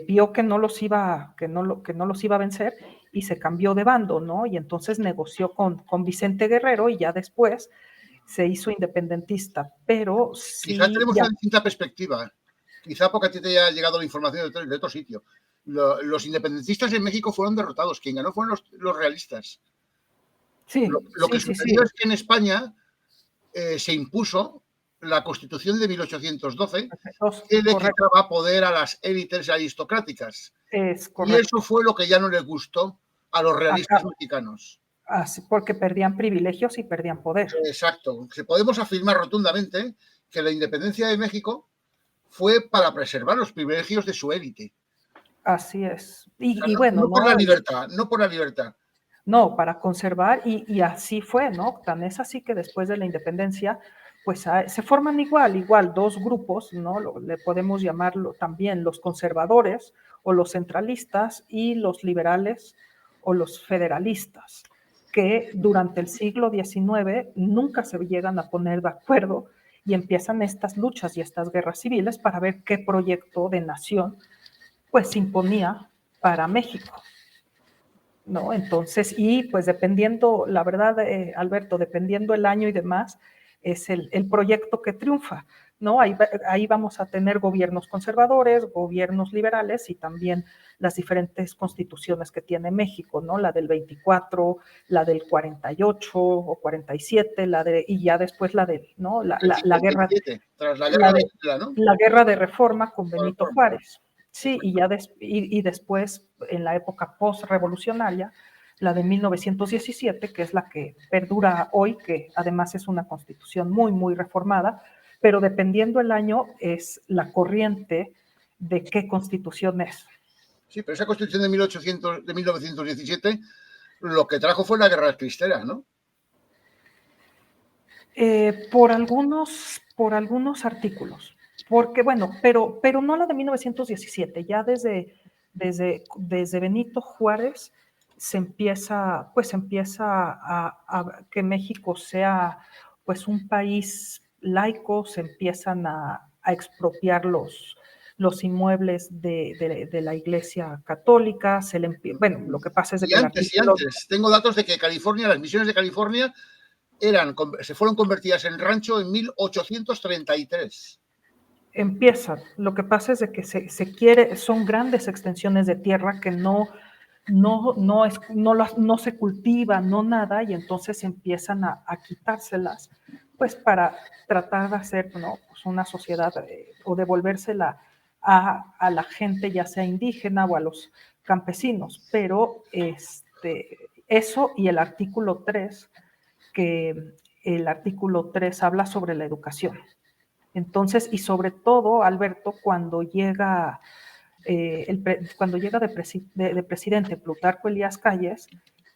vio que no los iba a vencer y se cambió de bando, ¿no? Y entonces negoció con Vicente Guerrero y ya después se hizo independentista, pero sí... Quizás tenemos una distinta perspectiva, quizá porque a ti te haya llegado la información de otro sitio. Los independentistas en México fueron derrotados, quien ganó fueron los realistas. Sí, lo que sucedió es que en España se impuso la Constitución de 1812, que le quitaba poder a las élites aristocráticas. Es correcto. Y eso fue lo que ya no les gustó a los realistas mexicanos. Porque perdían privilegios y perdían poder. Exacto. Podemos afirmar rotundamente que la independencia de México fue para preservar los privilegios de su élite. Así es. Y bueno, no por la libertad, no por la libertad. No, para conservar, y así fue, ¿no? Tan es así que después de la independencia, pues se forman igual dos grupos, ¿no? Le podemos llamarlo también los conservadores o los centralistas y los liberales o los federalistas, que durante el siglo XIX nunca se llegan a poner de acuerdo y empiezan estas luchas y estas guerras civiles para ver qué proyecto de nación pues se imponía para México, ¿no? Entonces, y pues dependiendo, la verdad, Alberto, dependiendo el año y demás, es el proyecto que triunfa, ¿no? Ahí vamos a tener gobiernos conservadores, gobiernos liberales y también las diferentes constituciones que tiene México, ¿no? La del 24, la del 48 o 47, y ya después la de, ¿no? La guerra, tras la guerra ¿no? La guerra de reforma con Benito Juárez. Sí, y después, en la época post-revolucionaria, la de 1917, que es la que perdura hoy, que además es una constitución muy reformada, pero dependiendo el año es la corriente de qué constitución es. Sí, pero esa constitución de 1917 lo que trajo fue la guerra cristera, ¿no? Por algunos artículos. Porque, bueno, pero no la de 1917, ya desde Benito Juárez se empieza a que México sea pues un país laico, se empiezan a expropiar los inmuebles de la Iglesia Católica, bueno, lo que pasa es de que antes. Tengo datos de que California, las misiones de California se fueron convertidas en rancho en 1833. Empiezan. Lo que pasa es de que son grandes extensiones de tierra que no se cultivan, no nada, y entonces empiezan a quitárselas, pues para tratar de hacer, ¿no? Pues una sociedad o devolvérsela a la gente, ya sea indígena o a los campesinos. Pero eso y el artículo 3, que el artículo 3 habla sobre la educación. Entonces, y sobre todo, Alberto, cuando llega de presidente Plutarco Elías Calles,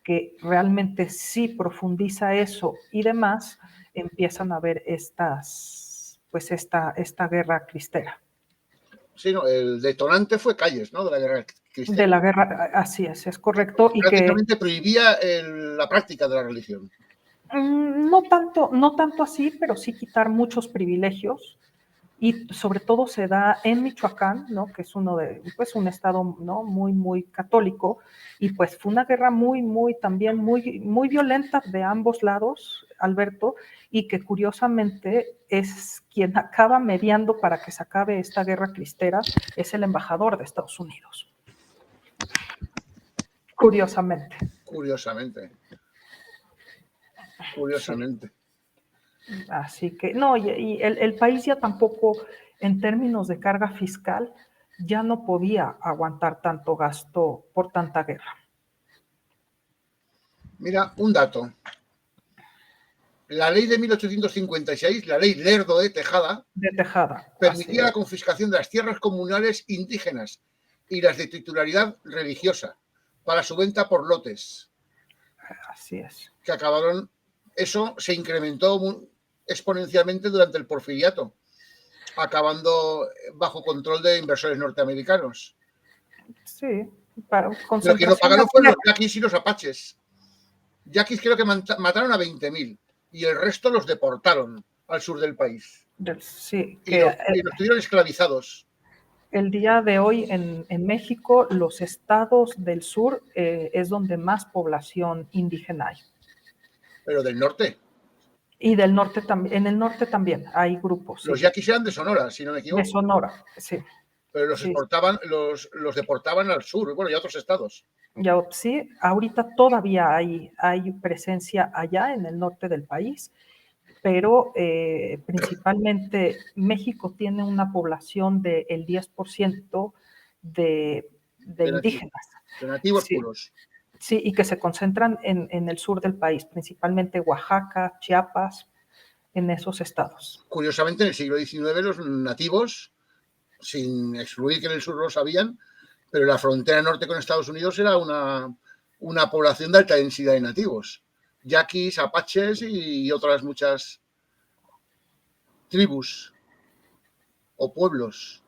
que realmente sí profundiza eso y demás, empiezan a haber esta guerra cristera. Sí, no, el detonante fue Calles, ¿no? De la guerra cristera. De la guerra, así es correcto. Y prácticamente prohibía la práctica de la religión. No tanto así, pero sí quitar muchos privilegios. Y sobre todo se da en Michoacán, ¿no? Que es un estado, ¿no? Muy, muy católico, y pues fue una guerra también muy violenta de ambos lados, Alberto, y que curiosamente es quien acaba mediando para que se acabe esta guerra cristera, es el embajador de Estados Unidos. Curiosamente. Sí. Así que, no, y el país ya tampoco, en términos de carga fiscal, ya no podía aguantar tanto gasto por tanta guerra. Mira, un dato. La ley de 1856, la ley Lerdo de Tejada, permitía la confiscación de las tierras comunales indígenas y las de titularidad religiosa para su venta por lotes. Así es. Que acabaron, eso se incrementó exponencialmente durante el porfiriato, acabando bajo control de inversores norteamericanos. Sí, pero quien lo pagaron fueron los yaquis y los apaches. Yaquis creo que mataron a 20.000 y el resto los deportaron al sur del país. Sí, y los tuvieron esclavizados. El día de hoy en México, los estados del sur es donde más población indígena hay. Pero del norte. Y del norte también. En el norte también hay grupos. Los yaquis eran de Sonora, si no me equivoco. De Sonora, sí. Pero los deportaban al sur, bueno, y a otros estados. Sí, ahorita todavía hay presencia allá en el norte del país, pero principalmente México tiene una población del 10% de indígenas. De nativos puros. Sí, y que se concentran en el sur del país, principalmente Oaxaca, Chiapas, en esos estados. Curiosamente, en el siglo XIX los nativos, sin excluir que en el sur lo sabían, pero la frontera norte con Estados Unidos era una población de alta densidad de nativos. Yaquis, apaches y otras muchas tribus o pueblos.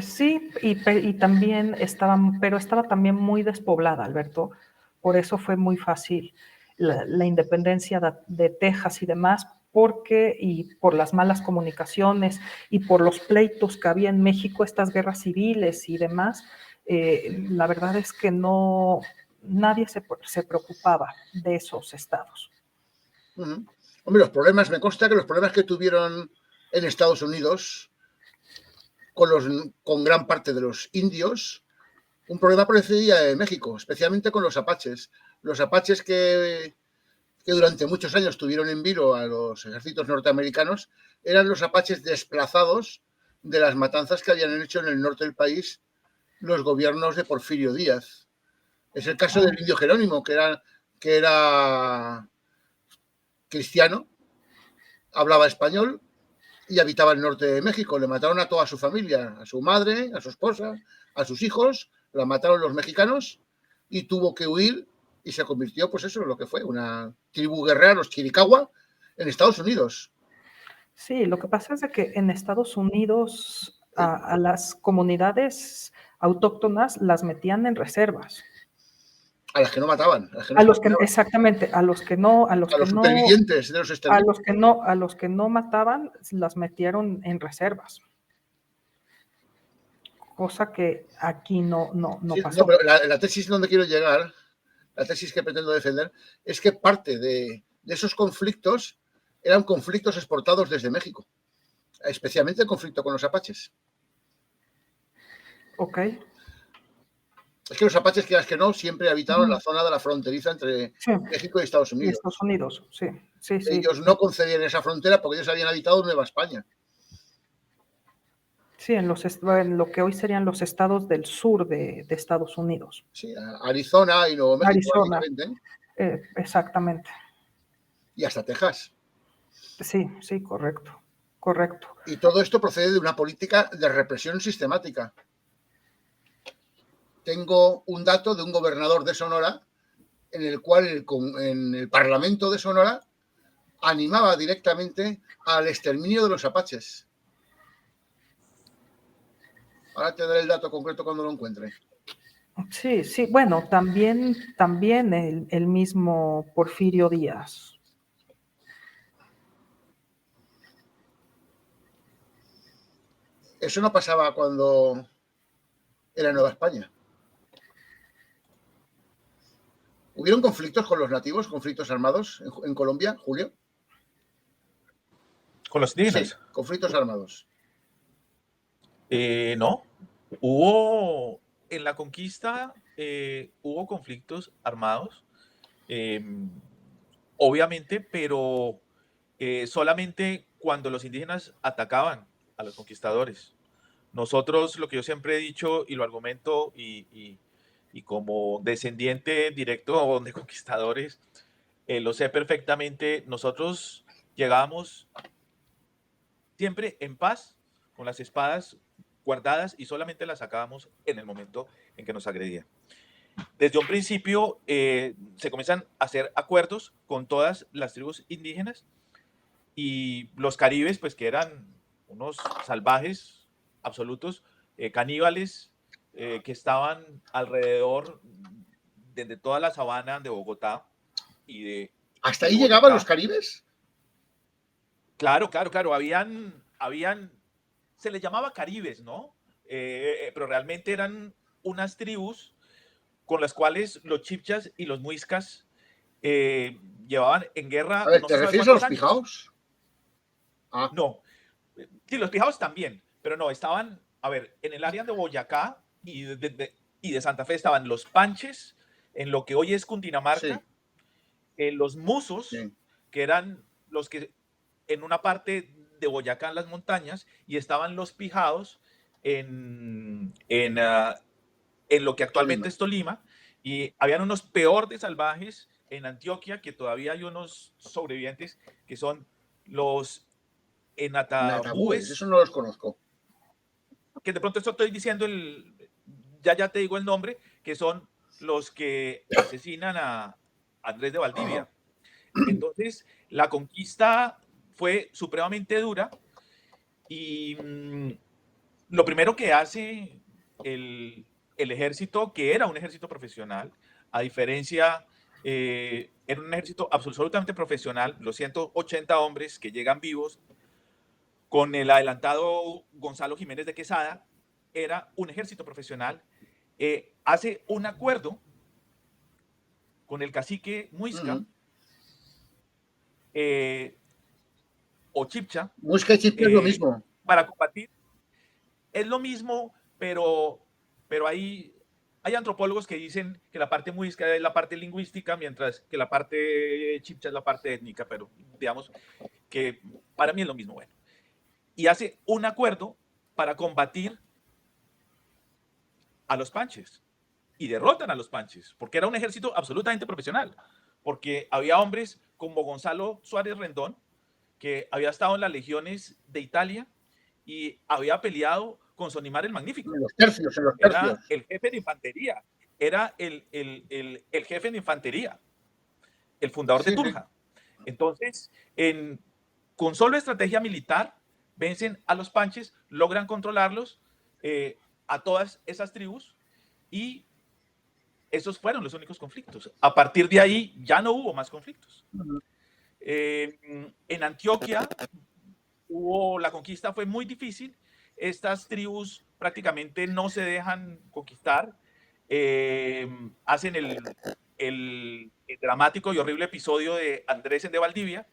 Sí, y también estaba también muy despoblada, Alberto. Por eso fue muy fácil la independencia de Texas y demás, y por las malas comunicaciones y por los pleitos que había en México, estas guerras civiles y demás, la verdad es que nadie se preocupaba de esos estados. Hombre, me consta que los problemas que tuvieron en Estados Unidos con gran parte de los indios, un problema procedía de México, especialmente con los apaches. Los apaches que durante muchos años tuvieron en vilo a los ejércitos norteamericanos eran los apaches desplazados de las matanzas que habían hecho en el norte del país los gobiernos de Porfirio Díaz. Es el caso del indio Jerónimo, que era cristiano, hablaba español y habitaba el norte de México. Le mataron a toda su familia, a su madre, a su esposa, a sus hijos, la mataron los mexicanos y tuvo que huir y se convirtió, pues eso, en lo que fue, una tribu guerrera, los Chiricahua, en Estados Unidos. Sí, lo que pasa es de que en Estados Unidos a las comunidades autóctonas las metían en reservas. A las que no mataban. Exactamente, a los supervivientes de los exterminios. A los que no mataban, las metieron en reservas. Cosa que aquí no pasó. No, pero la tesis donde quiero llegar, la tesis que pretendo defender, es que parte de esos conflictos eran conflictos exportados desde México, especialmente el conflicto con los apaches. Ok. Es que los apaches, quieras que no, siempre habitaron la zona de la fronteriza entre México y Estados Unidos. Estados Unidos, sí. Ellos no concedían esa frontera porque ellos habían habitado Nueva España. Sí, en lo que hoy serían los estados del sur de Estados Unidos. Sí, Arizona y Nuevo México. Arizona, exactamente. Y hasta Texas. Sí, correcto. Y todo esto procede de una política de represión sistemática. Tengo un dato de un gobernador de Sonora en el cual en el Parlamento de Sonora animaba directamente al exterminio de los apaches. Ahora te daré el dato concreto cuando lo encuentre. Sí, sí, bueno, también el mismo Porfirio Díaz. Eso no pasaba cuando era Nueva España. ¿Hubieron conflictos con los nativos, conflictos armados en Colombia, Julio? ¿Con los indígenas? Sí, conflictos armados. No. Hubo, en la conquista, hubo conflictos armados, obviamente, pero solamente cuando los indígenas atacaban a los conquistadores. Nosotros, lo que yo siempre he dicho y lo argumento, y como descendiente directo de conquistadores, lo sé perfectamente, nosotros llegábamos siempre en paz, con las espadas guardadas y solamente las sacábamos en el momento en que nos agredían. Desde un principio se comienzan a hacer acuerdos con todas las tribus indígenas y los caribes, pues que eran unos salvajes absolutos, caníbales, que estaban alrededor de toda la sabana de Bogotá y de... ¿Hasta y de ahí llegaban Boyacá. los caribes? Claro, habían, se les llamaba caribes, ¿no? Pero realmente eran unas tribus con las cuales los chipchas y los muiscas llevaban en guerra A ver, no ¿te se sabe refieres a cuántos los años. pijaos? Ah. No, sí, los pijaos también, pero no, estaban, a ver, en el área de Boyacá y de Santa Fe estaban los panches, en lo que hoy es Cundinamarca, Sí. Los musos, Sí. que eran los que en una parte de Boyacá en las montañas, y estaban los pijaos en lo que actualmente Tolima. es Tolima, y habían unos peor de salvajes en Antioquia, que todavía hay unos sobrevivientes, que son los Natabúes, eso enatabúes, no los conozco. que de pronto esto estoy diciendo ya te digo el nombre, que son los que asesinan a Andrés de Valdivia. Entonces, la conquista fue supremamente dura y lo primero que hace el ejército, que era un ejército profesional, a diferencia, era un ejército absolutamente profesional, los 180 hombres que llegan vivos, con el adelantado Gonzalo Jiménez de Quesada, era un ejército profesional, hace un acuerdo con el cacique Muisca, o Chipcha, Muisca y Chipcha es lo mismo. para combatir. Es lo mismo, pero hay antropólogos que dicen que la parte muisca es la parte lingüística, mientras que la parte chipcha es la parte étnica, pero digamos que para mí es lo mismo. Bueno, y hace un acuerdo para combatir a los panches y derrotan a los panches, porque era un ejército absolutamente profesional, porque había hombres como Gonzalo Suárez Rendón, que había estado en las legiones de Italia y había peleado con Sonimar el Magnífico. En los tercios. Era el jefe de infantería, era el jefe de infantería, el fundador de Tunja. Sí. Entonces, con solo estrategia militar, vencen a los panches, logran controlarlos, a todas esas tribus, y esos fueron los únicos conflictos. A partir de ahí ya no hubo más conflictos. En Antioquia la conquista fue muy difícil. Estas tribus prácticamente no se dejan conquistar. Hacen el dramático y horrible episodio de Andrés de Valdivia,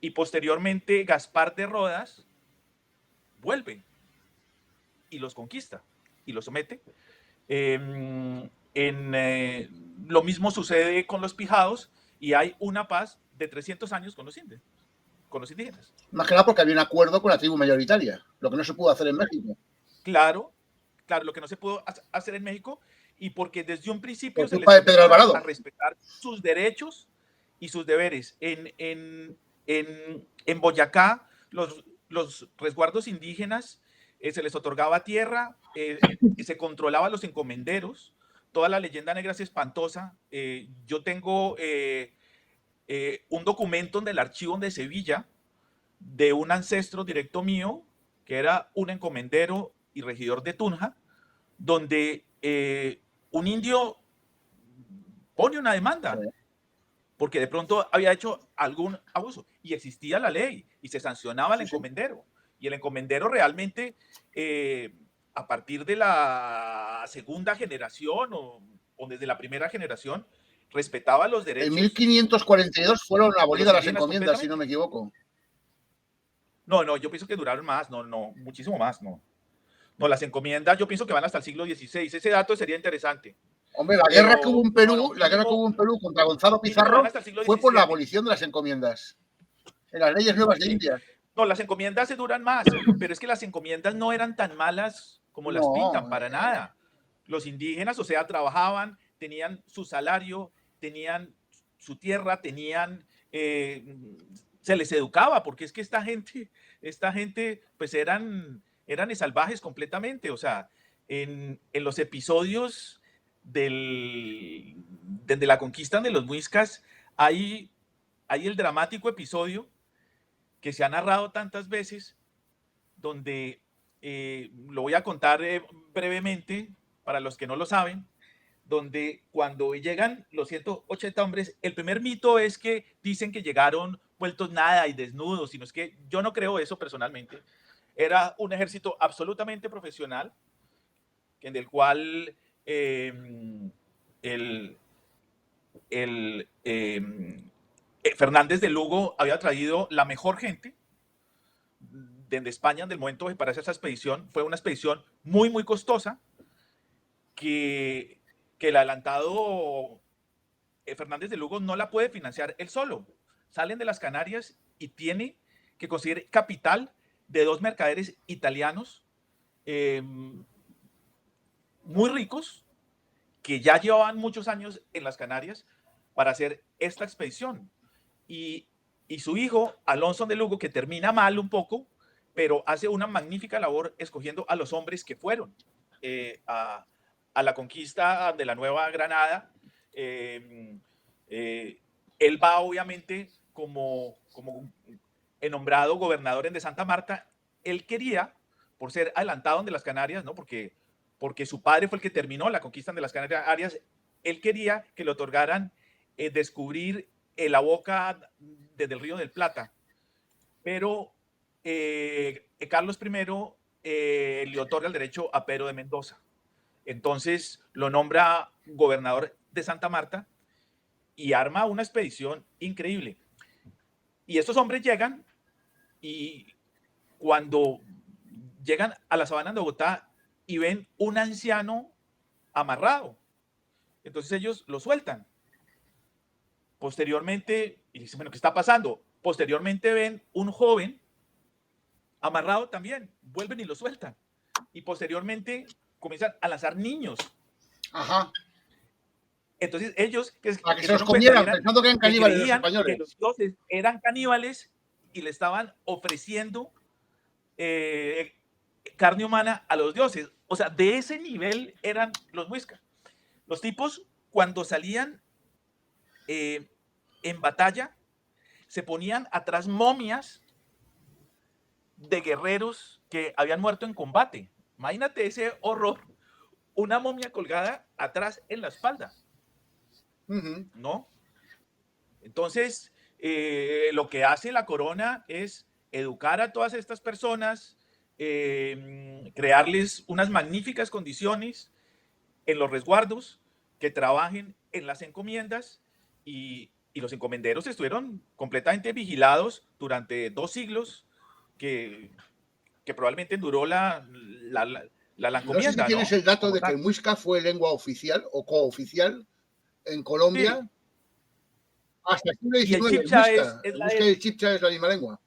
y posteriormente Gaspar de Rodas vuelve y los conquista y los somete. Lo mismo sucede con los pijados, y hay una paz de 300 años con los indígenas. Más que nada porque había un acuerdo con la tribu mayoritaria, lo que no se pudo hacer en México. Claro, lo que no se pudo hacer en México, y porque desde un principio se les comienza a respetar sus derechos y sus deberes. En Boyacá, los resguardos indígenas, se les otorgaba tierra, se controlaba a los encomenderos, toda la leyenda negra es espantosa. Yo tengo un documento en el archivo de Sevilla de un ancestro directo mío, que era un encomendero y regidor de Tunja, donde un indio pone una demanda porque de pronto había hecho algún abuso y existía la ley y se sancionaba al encomendero. Y el encomendero realmente, a partir de la segunda generación o desde la primera generación, respetaba los derechos. En 1542 fueron abolidas las encomiendas, si no me equivoco. No, yo pienso que duraron más, no, muchísimo más, no. No, las encomiendas yo pienso que van hasta el siglo XVI. Ese dato sería interesante. Hombre, la guerra que hubo en Perú, contra Gonzalo Pizarro fue por la abolición de las encomiendas. En las leyes nuevas de India. No, las encomiendas se duran más, pero es que las encomiendas no eran tan malas como las pintan, para nada. Los indígenas, o sea, trabajaban, tenían su salario, tenían su tierra, tenían... se les educaba, porque es que esta gente pues eran salvajes completamente. O sea, en los episodios de la conquista de los muiscas hay el dramático episodio que se ha narrado tantas veces, donde lo voy a contar brevemente para los que no lo saben, donde cuando llegan los 180 hombres, el primer mito es que dicen que llegaron vueltos nada y desnudos, sino es que yo no creo eso personalmente. Era un ejército absolutamente profesional, en el cual Fernández de Lugo había traído la mejor gente desde España en el momento para hacer esa expedición. Fue una expedición muy, muy costosa, que el adelantado Fernández de Lugo no la puede financiar él solo. Salen de las Canarias y tiene que conseguir capital de 2 mercaderes italianos muy ricos, que ya llevaban muchos años en las Canarias para hacer esta expedición. Y su hijo, Alonso de Lugo, que termina mal un poco, pero hace una magnífica labor escogiendo a los hombres que fueron a la conquista de la Nueva Granada. Él va obviamente como nombrado gobernador de Santa Marta. Él quería, por ser adelantado de las Canarias, ¿no? porque su padre fue el que terminó la conquista de las Canarias, él quería que le otorgaran descubrir la boca desde el Río del Plata. Pero Carlos I le otorga el derecho a Pero de Mendoza. Entonces lo nombra gobernador de Santa Marta y arma una expedición increíble. Y estos hombres llegan, y cuando llegan a la sabana de Bogotá y ven un anciano amarrado, entonces ellos lo sueltan. Posteriormente, y dicen, bueno, ¿qué está pasando? Posteriormente ven un joven amarrado también, vuelven y lo sueltan. Y posteriormente comienzan a lanzar niños. Ajá. Entonces ellos para que se los comieran, pensando que eran caníbales los Que españoles. los dioses eran caníbales y le estaban ofreciendo carne humana a los dioses. O sea, de ese nivel eran los muiscas. Los tipos, cuando salían en batalla, se ponían atrás momias de guerreros que habían muerto en combate. Imagínate ese horror, una momia colgada atrás en la espalda. ¿No? Entonces, lo que hace la corona es educar a todas estas personas, crearles unas magníficas condiciones en los resguardos, que trabajen en las encomiendas, y los encomenderos estuvieron completamente vigilados durante 2 siglos, que probablemente duró la encomienda. No sé si tienes el dato de que el muisca fue lengua oficial o cooficial en Colombia, sí, hasta el siglo XIX. Y el chipcha el chipcha es la misma lengua.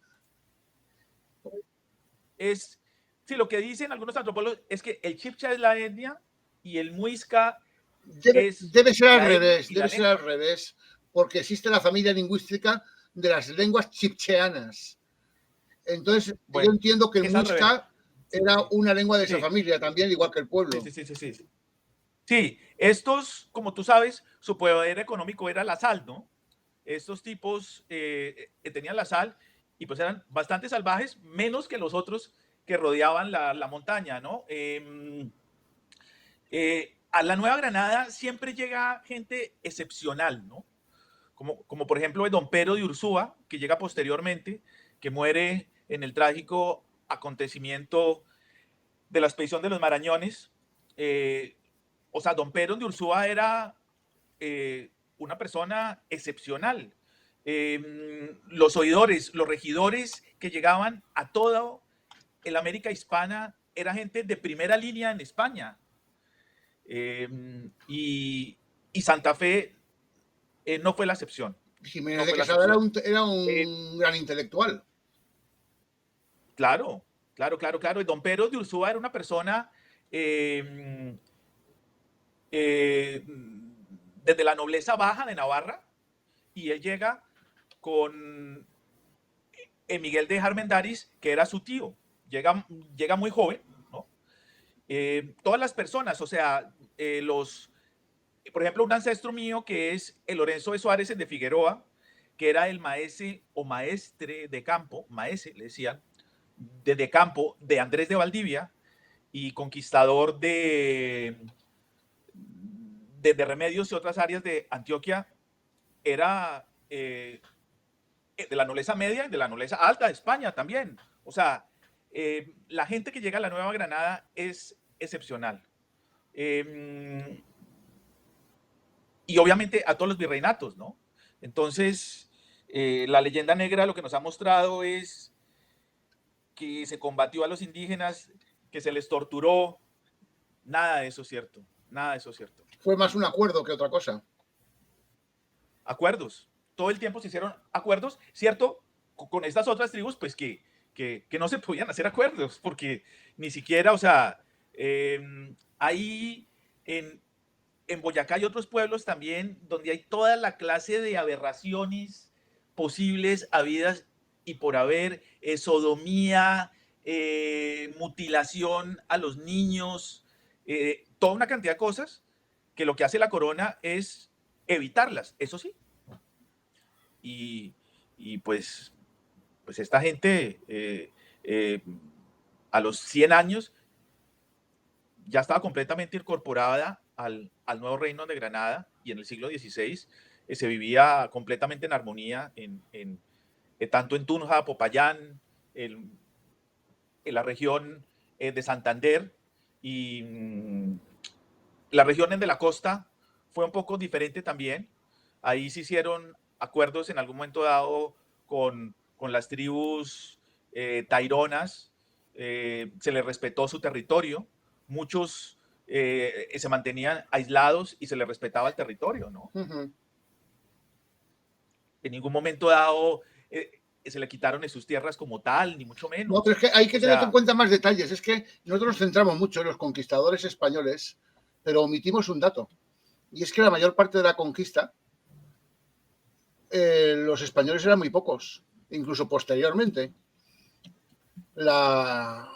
Sí, lo que dicen algunos antropólogos es que el chipcha es la etnia y el muisca debe ser al revés, debe ser al revés, porque existe la familia lingüística de las lenguas chipcheanas. Entonces, bueno, yo entiendo que el muisca era una lengua de esa familia también, igual que el pueblo. Sí. Sí, estos, como tú sabes, su poder económico era la sal, ¿no? Estos tipos tenían la sal y pues eran bastante salvajes, menos que los otros que rodeaban la montaña, ¿no? A la Nueva Granada siempre llega gente excepcional, ¿no? Como por ejemplo Don Pedro de Ursúa, que llega posteriormente, que muere en el trágico acontecimiento de la expedición de los Marañones. O sea, Don Pedro de Ursúa era una persona excepcional. Los oidores, los regidores que llegaban a toda el América hispana, era gente de primera línea en España. Y Santa Fe no fue la excepción. Jiménez No de fue la Quesada excepción. era un gran intelectual. Claro, claro, claro, claro. Y Don Pedro de Ursúa era una persona desde la nobleza baja de Navarra, y él llega con Miguel de Armendáriz, que era su tío. Llega muy joven, ¿no? Todas las personas, o sea, por ejemplo, un ancestro mío que es el Lorenzo de Suárez de Figueroa, que era el maese o maestre de campo, maese le decían, de campo de Andrés de Valdivia y conquistador de Remedios y otras áreas de Antioquia, era de la nobleza media y de la nobleza alta de España también. O sea, la gente que llega a la Nueva Granada es excepcional. Y obviamente a todos los virreinatos, ¿no? Entonces, la leyenda negra lo que nos ha mostrado es que se combatió a los indígenas, que se les torturó. Nada de eso es cierto. Nada de eso es cierto. Fue más un acuerdo que otra cosa. Acuerdos. Todo el tiempo se hicieron acuerdos, ¿cierto? Con estas otras tribus, pues que no se podían hacer acuerdos, porque ni siquiera, o sea, ahí en Boyacá hay otros pueblos también donde hay toda la clase de aberraciones posibles, habidas y por haber, sodomía, mutilación a los niños, toda una cantidad de cosas que lo que hace la corona es evitarlas, eso sí. Y pues esta gente a los 100 años ya estaba completamente incorporada al nuevo reino de Granada, y en el siglo XVI se vivía completamente en armonía tanto en Tunja, Popayán, en la región de Santander, y la región de la costa fue un poco diferente también. Ahí se hicieron acuerdos en algún momento dado con las tribus taironas, se les respetó su territorio, muchos se mantenían aislados y se les respetaba el territorio, ¿no? En ningún momento dado se le quitaron de sus tierras como tal, ni mucho menos. No, pero es que hay que tener en cuenta más detalles. Es que nosotros nos centramos mucho en los conquistadores españoles, pero omitimos un dato. Y es que la mayor parte de la conquista, los españoles eran muy pocos, incluso posteriormente. La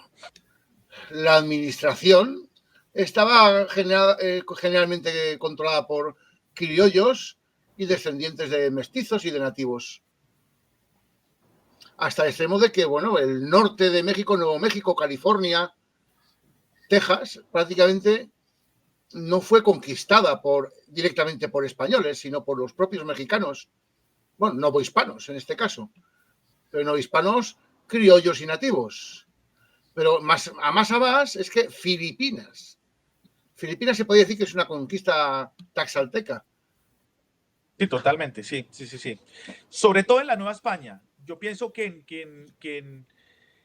administración estaba generalmente controlada por criollos y descendientes de mestizos y de nativos. Hasta el extremo de que, bueno, el norte de México, Nuevo México, California, Texas, prácticamente no fue conquistada directamente por españoles, sino por los propios mexicanos. Bueno, novohispanos en este caso, pero novohispanos, criollos y nativos. Pero a más es que Filipinas se podría decir que es una conquista taxalteca. Sí, totalmente, sí. Sobre todo en la Nueva España. Yo pienso que en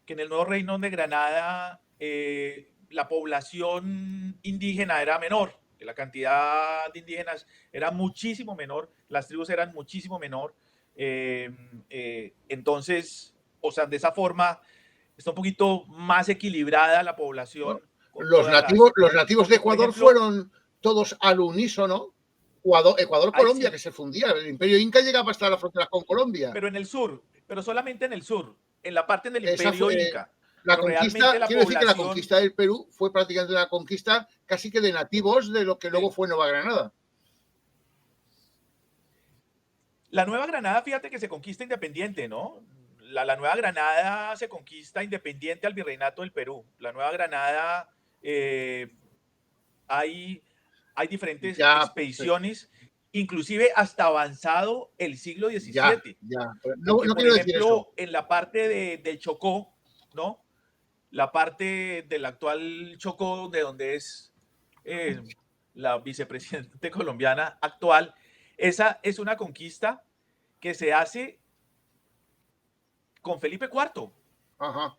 el nuevo reino de Granada la población indígena era menor, que la cantidad de indígenas era muchísimo menor, las tribus eran muchísimo menor. Entonces, o sea, de esa forma está un poquito más equilibrada la población. Los nativos de Ecuador, ejemplo, fueron todos al unísono. Ecuador-Colombia, sí, que se fundía. El Imperio Inca llegaba hasta las fronteras con Colombia. Pero en el sur, pero solamente en el sur, en la parte del Imperio Inca. La pero realmente conquista, la quiero decir que la población... conquista del Perú fue prácticamente una conquista casi que de nativos de lo que luego fue Nueva Granada. La Nueva Granada, fíjate que se conquista independiente, ¿no? La Nueva Granada se conquista independiente al Virreinato del Perú. La Nueva Granada, hay, hay diferentes Ya, expediciones, inclusive hasta avanzado el siglo ya. XVII. No, Porque, no por quiero decir eso. ejemplo, en la parte del Chocó, ¿no? La parte del actual Chocó, de donde es la vicepresidente colombiana actual, esa es una conquista que se hace con Felipe IV. Ajá.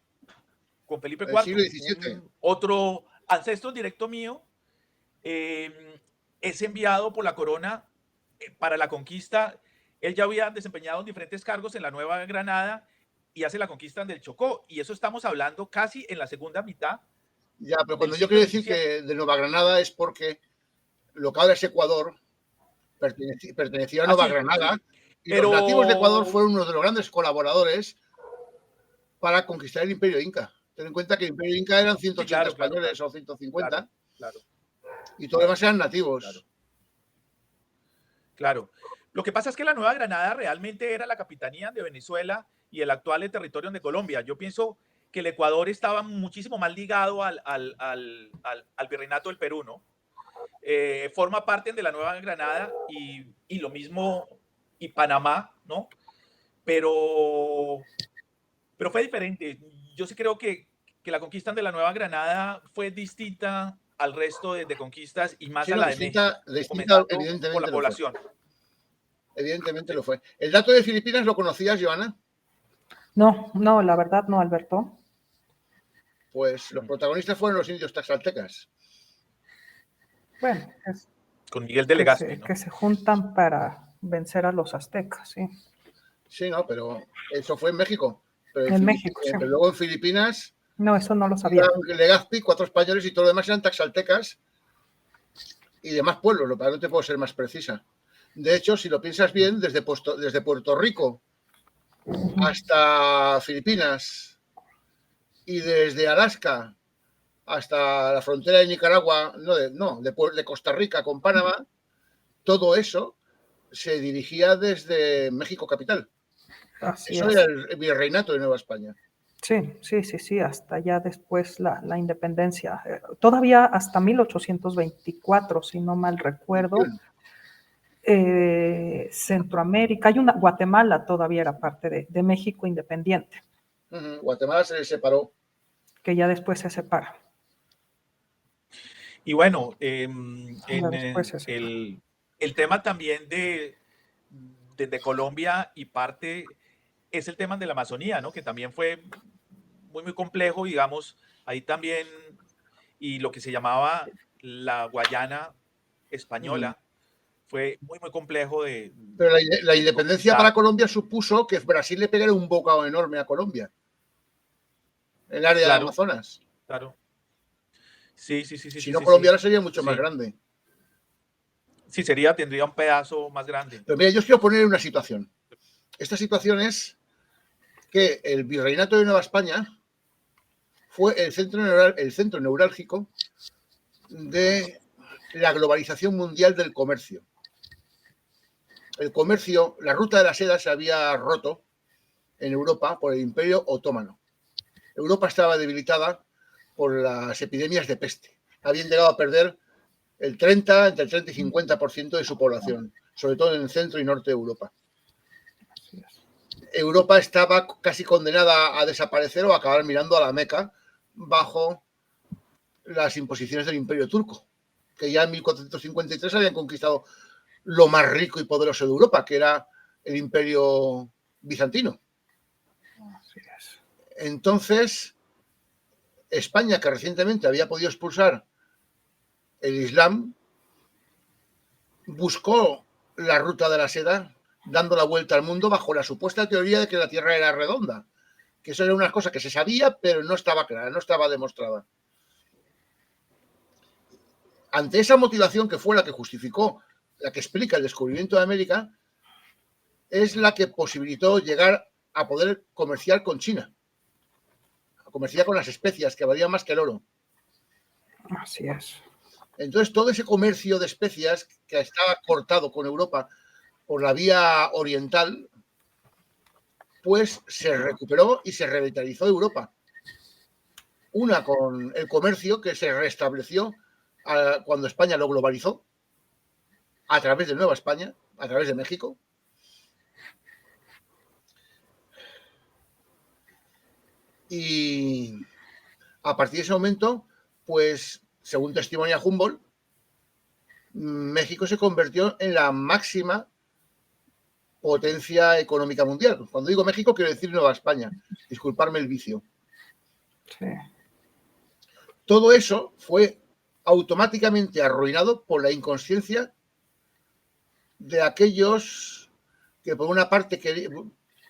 Con Felipe El siglo IV, XVII. otro ancestro directo mío, es enviado por la corona para la conquista. Él ya había desempeñado diferentes cargos en la Nueva Granada y hace la conquista del Chocó. Y eso estamos hablando casi en la segunda mitad Ya, pero del cuando yo siglo quiero decir XVII. que de Nueva Granada es porque lo que ahora es Ecuador pertenecía a Ah, Nueva sí, Granada sí. y los nativos de Ecuador Pero... fueron uno de los grandes colaboradores para conquistar el Imperio Inca. Ten en cuenta que el Imperio Inca eran Sí, 180 claro, claro, españoles claro. o 150 Claro, claro, y todo lo claro, demás eran claro, nativos. claro. Lo que pasa es que la Nueva Granada realmente era la capitanía de Venezuela y el actual territorio de Colombia. Yo pienso que el Ecuador estaba muchísimo más ligado al virreinato del Perú, ¿no? Forma parte de la Nueva Granada y lo mismo y Panamá, ¿no? Pero, pero fue diferente. Yo sí creo que la conquista de la Nueva Granada fue distinta al resto de conquistas y más Sí, a no, la de México, distinta comenzando por la evidentemente lo fue. población. Evidentemente Sí. lo fue. ¿El dato de Filipinas lo conocías, Joana? No, no, la verdad no, Alberto. Pues los protagonistas fueron los indios taxaltecas. Bueno, es Con Miguel de Legazpi, ¿no? que se juntan para vencer a los aztecas, sí. Sí, no, pero eso fue en México. Pero, En México, sí. pero luego en Filipinas No, eso no lo sabía. iban Legazpi, 4 españoles y todo lo demás eran taxaltecas y demás pueblos, lo cual no te puedo ser más precisa. De hecho, si lo piensas bien, desde Puerto Rico hasta Filipinas y desde Alaska hasta la frontera de Nicaragua, de Costa Rica con Panamá, todo eso se dirigía desde México capital. Así Eso es. era el virreinato de Nueva España. Sí, hasta ya después la independencia. Todavía hasta 1824, si no mal recuerdo. Centroamérica, Guatemala todavía era parte de México independiente. Guatemala se separó. Que ya después se separa. Y bueno, el tema también de Colombia y parte es el tema de la Amazonía, ¿no? Que también fue muy complejo, digamos, ahí también, y lo que se llamaba la Guayana española, fue muy complejo de... Pero la independencia para Colombia supuso que Brasil le pegara un bocado enorme a Colombia, en el área de Amazonas. Claro. Sí. Si no, Colombia ahora sería mucho más grande. Sí, tendría un pedazo más grande. Pero mira, yo os quiero poner una situación. Esta situación es que el virreinato de Nueva España fue el centro neurálgico de la globalización mundial del comercio. El comercio, la ruta de la seda se había roto en Europa por el Imperio Otomano. Europa estaba debilitada por las epidemias de peste. Habían llegado a perder entre el 30 y 50% de su población, sobre todo en el centro y norte de Europa. Europa estaba casi condenada a desaparecer o a acabar mirando a la Meca bajo las imposiciones del Imperio Turco, que ya en 1453 habían conquistado lo más rico y poderoso de Europa, que era el Imperio Bizantino. Entonces, España, que recientemente había podido expulsar el Islam, buscó la ruta de la seda dando la vuelta al mundo bajo la supuesta teoría de que la Tierra era redonda, que eso era una cosa que se sabía, pero no estaba clara, no estaba demostrada. Ante esa motivación, que fue la que justificó, la que explica el descubrimiento de América, es la que posibilitó llegar a poder comerciar con China. comerciaba con las especias, que valían más que el oro. Así es. Entonces, todo ese comercio de especias que estaba cortado con Europa por la vía oriental, pues se recuperó y se revitalizó Europa. Una con el comercio que se restableció cuando España lo globalizó, a través de Nueva España, a través de México. Y a partir de ese momento, pues, según testimonia Humboldt, México se convirtió en la máxima potencia económica mundial. Cuando digo México, quiero decir Nueva España. Disculparme el vicio. Sí. Todo eso fue automáticamente arruinado por la inconsciencia de aquellos que, por una parte,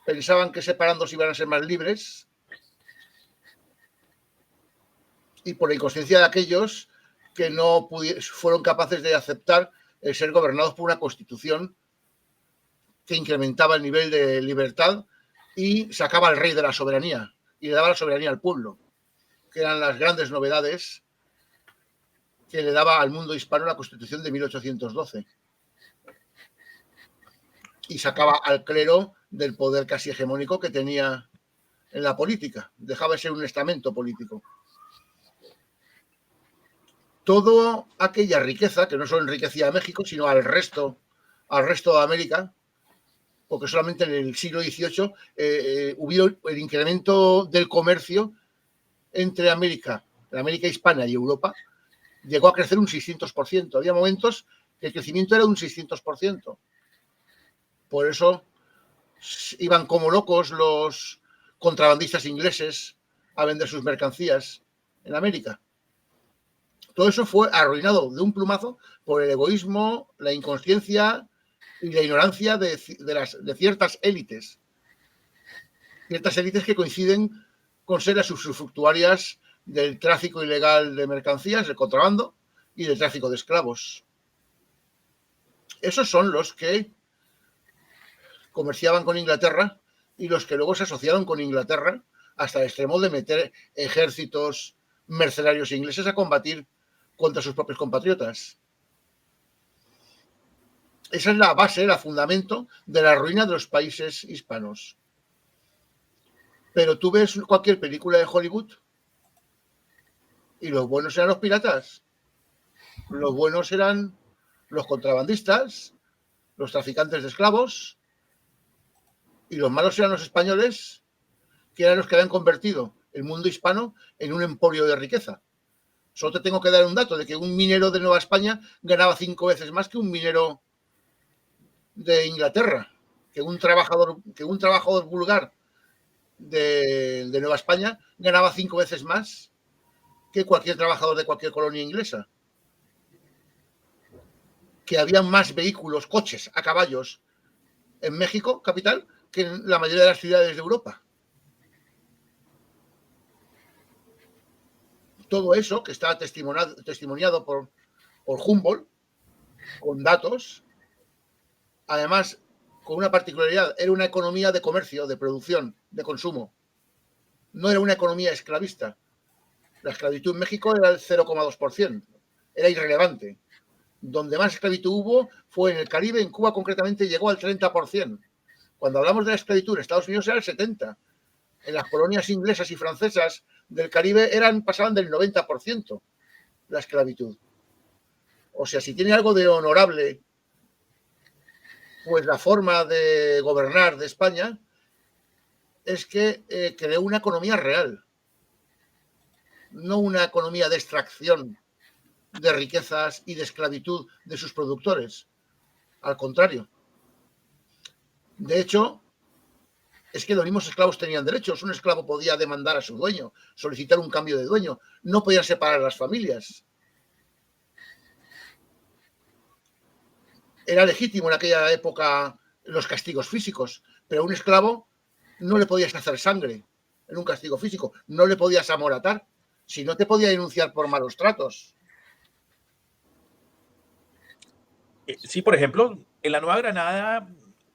pensaban que separándose iban a ser más libres, y por la inconsciencia de aquellos que no fueron capaces de aceptar el ser gobernados por una constitución que incrementaba el nivel de libertad y sacaba al rey de la soberanía y le daba la soberanía al pueblo, que eran las grandes novedades que le daba al mundo hispano la Constitución de 1812. Y sacaba al clero del poder casi hegemónico que tenía en la política. Dejaba de ser un estamento político. Toda aquella riqueza, que no solo enriquecía a México, sino al resto de América, porque solamente en el siglo XVIII hubo el incremento del comercio entre la América hispana y Europa, llegó a crecer un 600%. Había momentos que el crecimiento era de un 600%. Por eso iban como locos los contrabandistas ingleses a vender sus mercancías en América. Todo eso fue arruinado de un plumazo por el egoísmo, la inconsciencia y la ignorancia de ciertas élites. Ciertas élites que coinciden con ser las usufructuarias del tráfico ilegal de mercancías, del contrabando y del tráfico de esclavos. Esos son los que comerciaban con Inglaterra y los que luego se asociaron con Inglaterra hasta el extremo de meter ejércitos mercenarios ingleses a combatir contra sus propios compatriotas. Esa es la base, el fundamento de la ruina de los países hispanos. Pero tú ves cualquier película de Hollywood y los buenos eran los piratas, los buenos eran los contrabandistas, los traficantes de esclavos, y los malos eran los españoles, que eran los que habían convertido el mundo hispano en un emporio de riqueza. Solo te tengo que dar un dato de que un minero de Nueva España ganaba 5 veces más que un minero de Inglaterra, que un trabajador vulgar de Nueva España ganaba 5 veces más que cualquier trabajador de cualquier colonia inglesa. Que había más vehículos, coches a caballos en México, capital, que en la mayoría de las ciudades de Europa. Todo eso, que está testimoniado por Humboldt, con datos, además, con una particularidad, era una economía de comercio, de producción, de consumo. No era una economía esclavista. La esclavitud en México era el 0,2%. Era irrelevante. Donde más esclavitud hubo fue en el Caribe, en Cuba concretamente llegó al 30%. Cuando hablamos de la esclavitud en Estados Unidos era el 70%. En las colonias inglesas y francesas del Caribe pasaban del 90% la esclavitud. O sea, si tiene algo de honorable, pues la forma de gobernar de España es que creó una economía real, no una economía de extracción de riquezas y de esclavitud de sus productores. Al contrario. De hecho, es que los mismos esclavos tenían derechos. Un esclavo podía demandar a su dueño, solicitar un cambio de dueño. No podían separar las familias. Era legítimo en aquella época los castigos físicos, pero a un esclavo no le podías hacer sangre en un castigo físico, no le podías amoratar, si no te podía denunciar por malos tratos. Sí, por ejemplo, en la Nueva Granada,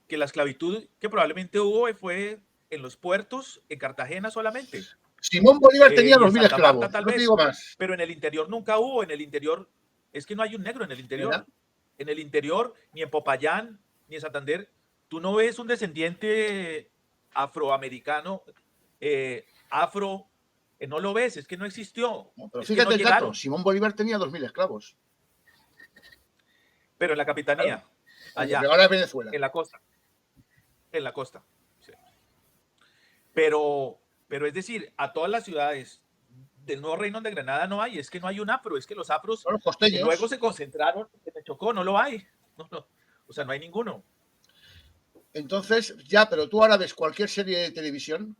que la esclavitud que probablemente hubo fue en los puertos, en Cartagena solamente. Simón Bolívar tenía y en 2.000 Santa Marta esclavos, tal no te vez, digo más. pero en el interior nunca hubo. En el interior, es que no hay un negro en el interior. ¿Verdad? En el interior, ni en Popayán, ni en Santander, tú no ves un descendiente afroamericano, afro, no lo ves, es que no existió, No, pero es que no fíjate el dato, llegaron. Simón Bolívar tenía 2.000 esclavos. Pero en la Claro, capitanía, en lo que allá, ahora es Venezuela. en la costa, en la costa. Sí. Pero es decir, a todas las ciudades del Nuevo Reino de Granada no hay, es que no hay un afro, es que los afros Son los luego costeños. se concentraron en el Chocó, no lo hay. No, no, o sea, no hay ninguno. Entonces, ya, pero tú ahora ves cualquier serie de televisión,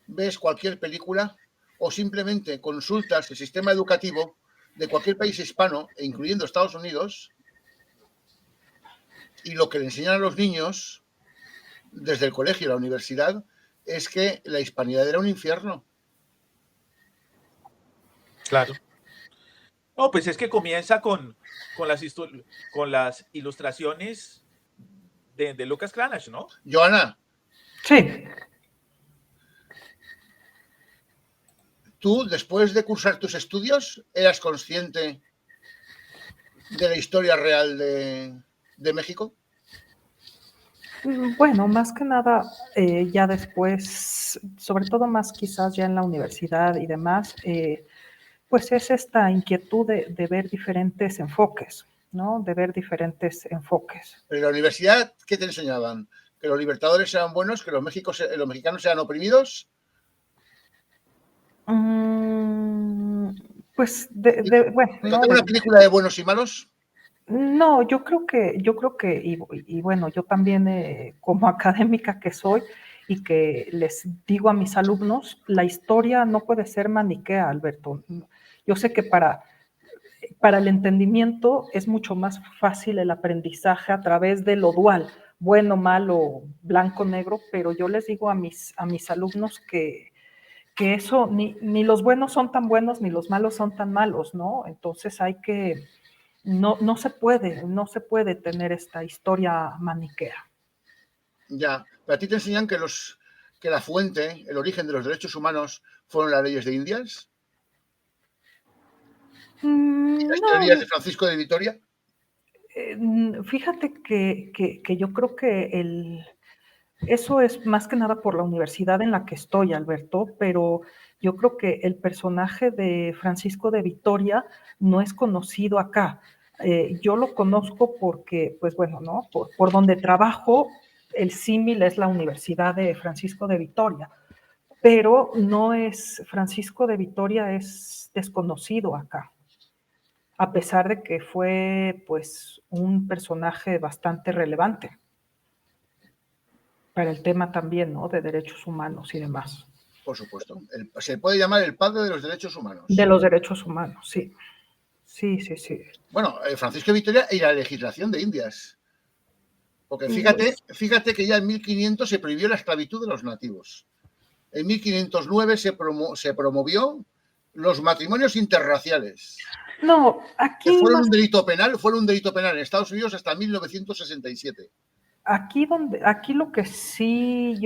ves cualquier película o simplemente consultas el sistema educativo de cualquier país hispano, incluyendo Estados Unidos, y lo que le enseñan a los niños desde el colegio y la universidad es que la hispanidad era un infierno. Claro. No, pues es que comienza con las ilustraciones de Lucas Cranach, ¿no? Joana, Sí, tú después de cursar tus estudios, ¿eras consciente de la historia real de México? bueno, más que nada, ya después, sobre todo más quizás ya en la universidad y demás, pues es esta inquietud de ver diferentes enfoques, ¿no? De ver diferentes enfoques. Pero en la universidad, ¿qué te enseñaban? ¿Que los libertadores eran buenos? ¿Que los mexicanos eran oprimidos? Mm, pues, bueno, no, ¿Fíjate una película de buenos y malos? no, y bueno, yo también como académica que soy y que les digo a mis alumnos, la historia no puede ser maniquea, Alberto. Yo sé que para el entendimiento es mucho más fácil el aprendizaje a través de lo dual, bueno, malo, blanco, negro, pero yo les digo a mis alumnos que eso, ni los buenos son tan buenos, ni los malos son tan malos, ¿no? Entonces no se puede tener esta historia maniquea. Ya, pero a ti te enseñan que la fuente, el origen de los derechos humanos fueron las leyes de Indias y las teorías No, de Francisco de Vitoria. fíjate que yo creo que eso es más que nada por la universidad en la que estoy, Alberto, pero yo creo que el personaje de Francisco de Vitoria no es conocido acá. Yo lo conozco porque, pues bueno, ¿no? Por donde trabajo, el símil es la Universidad de Francisco de Vitoria, pero no es, Francisco de Vitoria es desconocido acá, a pesar de que fue, pues, un personaje bastante relevante para el tema también, ¿no? De derechos humanos y demás. Por supuesto. Se puede llamar el padre de los derechos De humanos. los derechos humanos, sí. Sí, sí, sí. Bueno, Francisco de Vitoria y la legislación de Indias. Porque Pues, fíjate que ya en 1500 se prohibió la esclavitud de los nativos. En 1509 se promovió los matrimonios interraciales, no, que fueron un delito penal en Estados Unidos hasta 1967. aquí lo que sí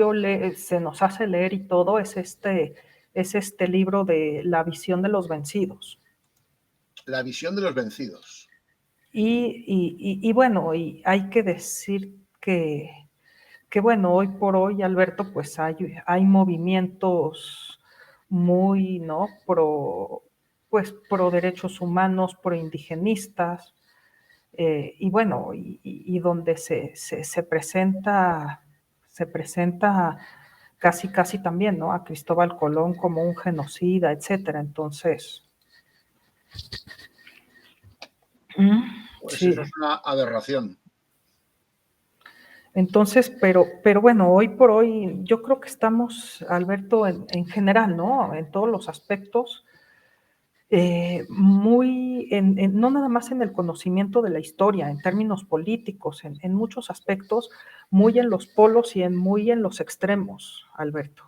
se nos hace leer y todo es este libro de La visión de los vencidos. La visión de los vencidos. Y bueno, y hay que decir que bueno, hoy por hoy, Alberto, pues hay movimientos muy, ¿no? Pues pro derechos humanos, pro indigenistas, y bueno, y donde se presenta casi también, ¿no? A Cristóbal Colón como un genocida, etcétera. Entonces, Pues sí. eso es una aberración. Entonces, pero bueno, hoy por hoy yo creo que estamos, Alberto, en general, ¿no? En todos los aspectos, no nada más en el conocimiento de la historia, en términos políticos, en muchos aspectos, muy en los polos y muy en los extremos, Alberto.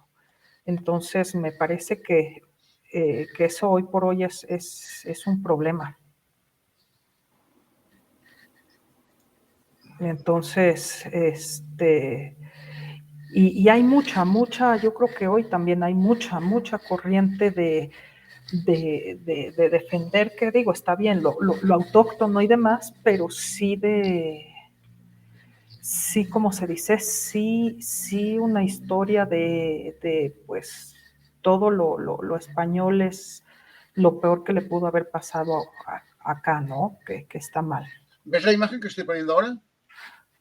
Entonces, me parece que eso hoy por hoy es un problema. Entonces, Y hay mucha, yo creo que hoy también hay mucha corriente de defender, que digo, está bien, lo autóctono y demás, pero sí sí, como se dice, sí una historia pues, todo lo español es lo peor que le pudo haber pasado acá, ¿no? Que está mal. ¿Ves la imagen que estoy poniendo ahora?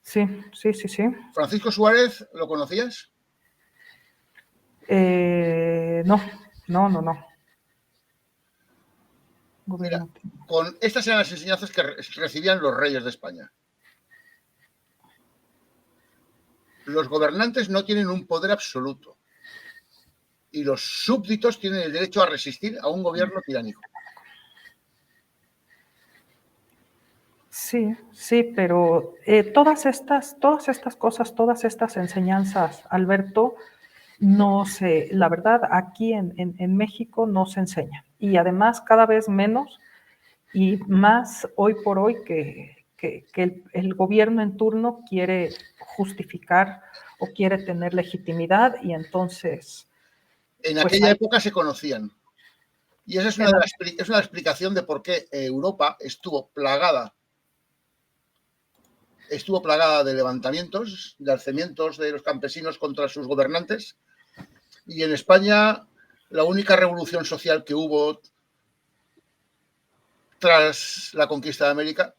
Sí. Francisco Suárez, ¿lo conocías? No. Mira, estas eran las enseñanzas que recibían los reyes de España. Los gobernantes no tienen un poder absoluto y los súbditos tienen el derecho a resistir a un gobierno tiránico. Sí, pero todas estas cosas, todas estas enseñanzas, Alberto, no se, la verdad, aquí en México no se enseña. Y además cada vez menos y más hoy por hoy que el gobierno en turno quiere justificar o quiere tener legitimidad y entonces... En aquella época se conocían. Y esa es una explicación de por qué Europa estuvo plagada de levantamientos, de alzamientos de los campesinos contra sus gobernantes. Y en España, la única revolución social que hubo tras la conquista de América.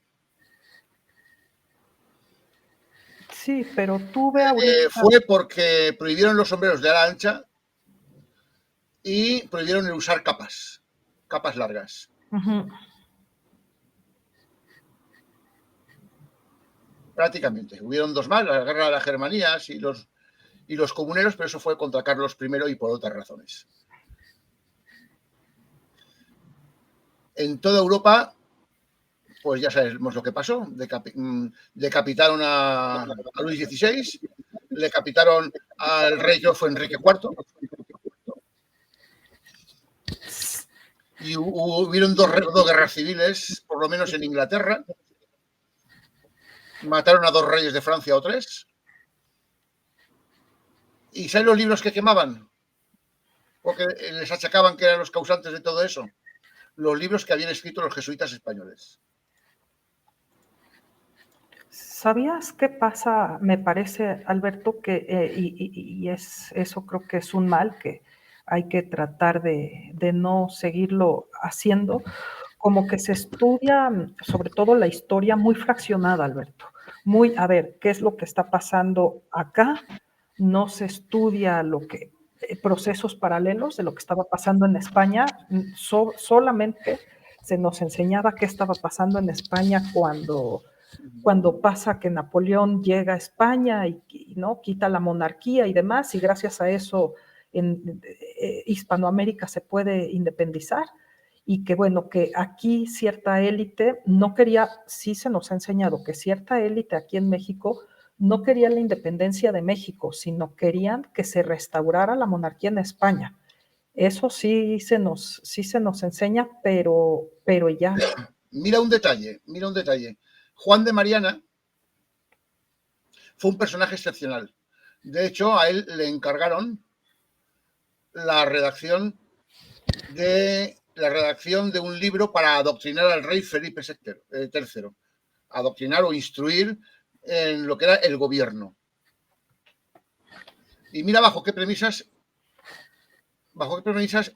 Sí, pero tuve ahorita... fue porque prohibieron los sombreros de ala ancha y prohibieron el usar capas largas. Prácticamente. Hubieron dos más, la guerra de las Germanías y los comuneros, pero eso fue contra Carlos I y por otras razones. En toda Europa, pues ya sabemos lo que pasó. Decapitaron a Luis XVI, le decapitaron al rey que fue Enrique IV. Y hubieron dos guerras civiles, por lo menos en Inglaterra. Mataron a 2 reyes de Francia o 3. ¿Y saben los libros que quemaban? Porque les achacaban que eran los causantes de todo eso. Los libros que habían escrito los jesuitas españoles. ¿Sabías qué pasa? Me parece, Alberto, que eso creo que es un mal que hay que tratar de no seguirlo haciendo, como que se estudia, sobre todo la historia, muy fraccionada, Alberto. Muy, a ver, ¿qué es lo que está pasando acá? No se estudia procesos paralelos de lo que estaba pasando en España, solamente se nos enseñaba qué estaba pasando en España cuando pasa que Napoleón llega a España y ¿no? quita la monarquía y demás, y gracias a eso en Hispanoamérica se puede independizar, y que bueno, que aquí cierta élite no quería, sí se nos ha enseñado que cierta élite aquí en México no quería la independencia de México, sino querían que se restaurara la monarquía en España. Eso sí se nos enseña, pero ya. Mira un detalle. Juan de Mariana fue un personaje excepcional. De hecho, a él le encargaron la redacción de un libro para adoctrinar al rey Felipe III. Adoctrinar o instruir en lo que era el gobierno. Y mira bajo qué premisas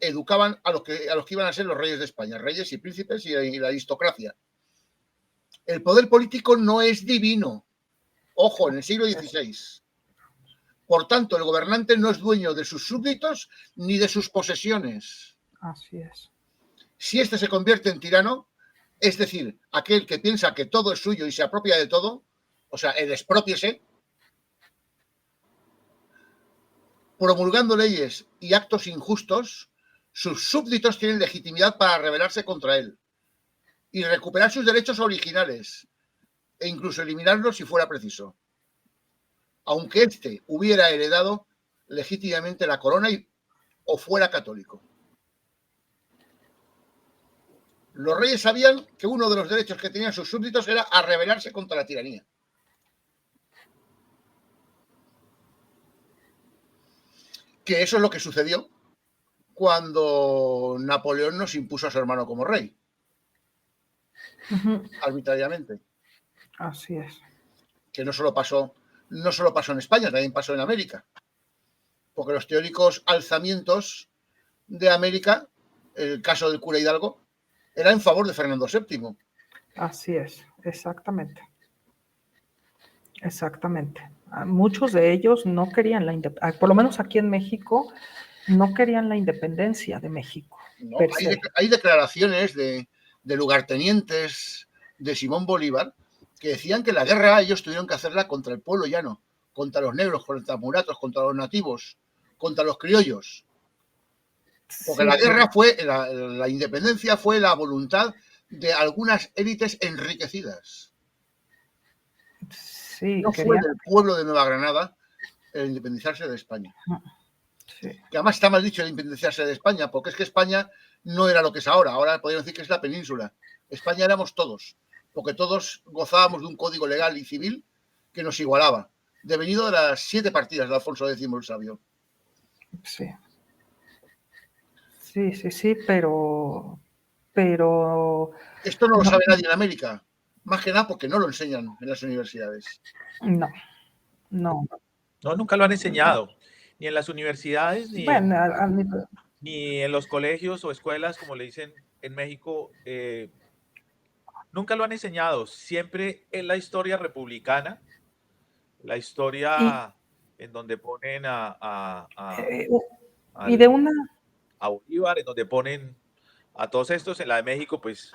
educaban a los que iban a ser los reyes de España, reyes y príncipes y la aristocracia. El poder político no es divino. Ojo, en el siglo XVI. Por tanto, el gobernante no es dueño de sus súbditos ni de sus posesiones. Así es. Si éste se convierte en tirano, es decir, aquel que piensa que todo es suyo y se apropia de todo, o sea, el exprópiese, promulgando leyes y actos injustos, sus súbditos tienen legitimidad para rebelarse contra él y recuperar sus derechos originales e incluso eliminarlos si fuera preciso, aunque éste hubiera heredado legítimamente la corona o fuera católico. Los reyes sabían que uno de los derechos que tenían sus súbditos era a rebelarse contra la tiranía. Que eso es lo que sucedió cuando Napoleón nos impuso a su hermano como rey, arbitrariamente. Así es. Que no solo pasó en España, también pasó en América. Porque los teóricos alzamientos de América, el caso del cura Hidalgo, era en favor de Fernando VII. Así es, exactamente. Exactamente. Muchos de ellos no querían la independencia, por lo menos aquí en México, no querían la independencia de México. ¿No? Hay declaraciones de lugartenientes de Simón Bolívar que decían que la guerra ellos tuvieron que hacerla contra el pueblo llano, contra los negros, contra los mulatos, contra los nativos, contra los criollos. Porque sí, la guerra fue, la independencia fue la voluntad de algunas élites enriquecidas. Sí, no fue del pueblo de Nueva Granada el independizarse de España. Sí. Que además está mal dicho el independizarse de España, porque es que España no era lo que es ahora. Ahora podríamos decir que es la península. España éramos todos, porque todos gozábamos de un código legal y civil que nos igualaba, devenido de las 7 partidas de Alfonso X el Sabio. Sí. Sí, pero... Esto no lo sabe nadie en América, más que nada porque no lo enseñan en las universidades. No. No, nunca lo han enseñado, ni en las universidades, ni, ni en los colegios o escuelas, como le dicen en México. Nunca lo han enseñado. Siempre en la historia republicana, la historia en donde ponen a Bolívar, en donde ponen a todos estos, en la de México, pues,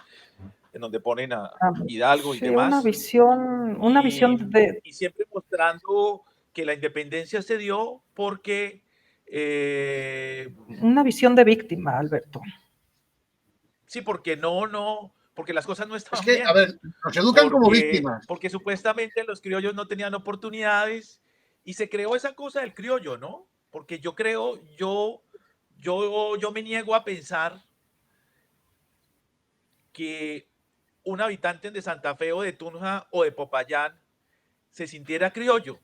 en donde ponen a Hidalgo y demás. Una visión de... Y siempre mostrando que la independencia se dio porque... una visión de víctima, Alberto. Sí, porque porque las cosas no estaban bien. A ver, nos educan como víctimas. Porque supuestamente los criollos no tenían oportunidades y se creó esa cosa del criollo, ¿no? Porque yo creo, yo me niego a pensar que un habitante de Santa Fe o de Tunja o de Popayán se sintiera criollo.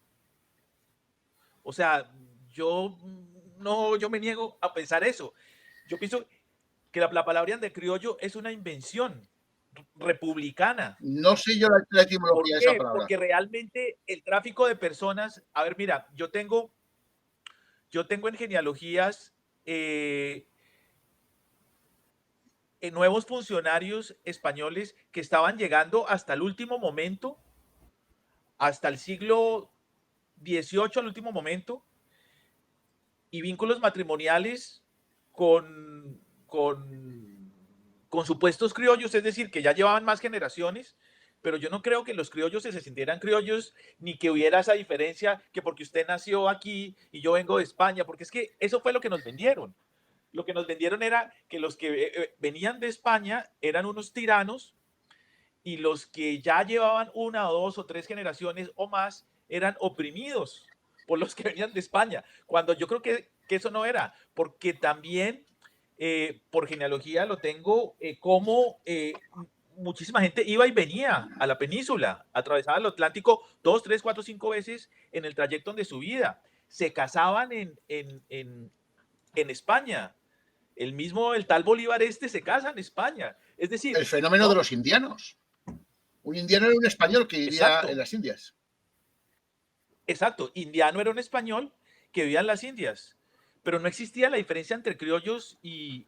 O sea, yo me niego a pensar eso. Yo pienso que la palabra de criollo es una invención republicana. No sé yo la etimología de esa palabra. Porque realmente el tráfico de personas, a ver, mira, yo tengo en genealogías nuevos funcionarios españoles que estaban llegando hasta el último momento, hasta el siglo XVIII al último momento, y vínculos matrimoniales con supuestos criollos, es decir, que ya llevaban más generaciones, pero yo no creo que los criollos se sintieran criollos, ni que hubiera esa diferencia, que porque usted nació aquí y yo vengo de España, porque es que eso fue lo que nos vendieron. Lo que nos vendieron era que los que venían de España eran unos tiranos y los que ya llevaban 1 o 2 o 3 generaciones o más eran oprimidos por los que venían de España, cuando yo creo que eso no era, porque también por genealogía lo tengo como muchísima gente iba y venía a la península, atravesaba el Atlántico 2, 3, 4, 5 veces en el trayecto de su vida, se casaban en España. El tal Bolívar se casa en España. Es decir, el fenómeno de los indianos. Un indiano era un español que vivía en las Indias. Exacto, indiano era un español que vivía en las Indias, pero no existía la diferencia entre criollos y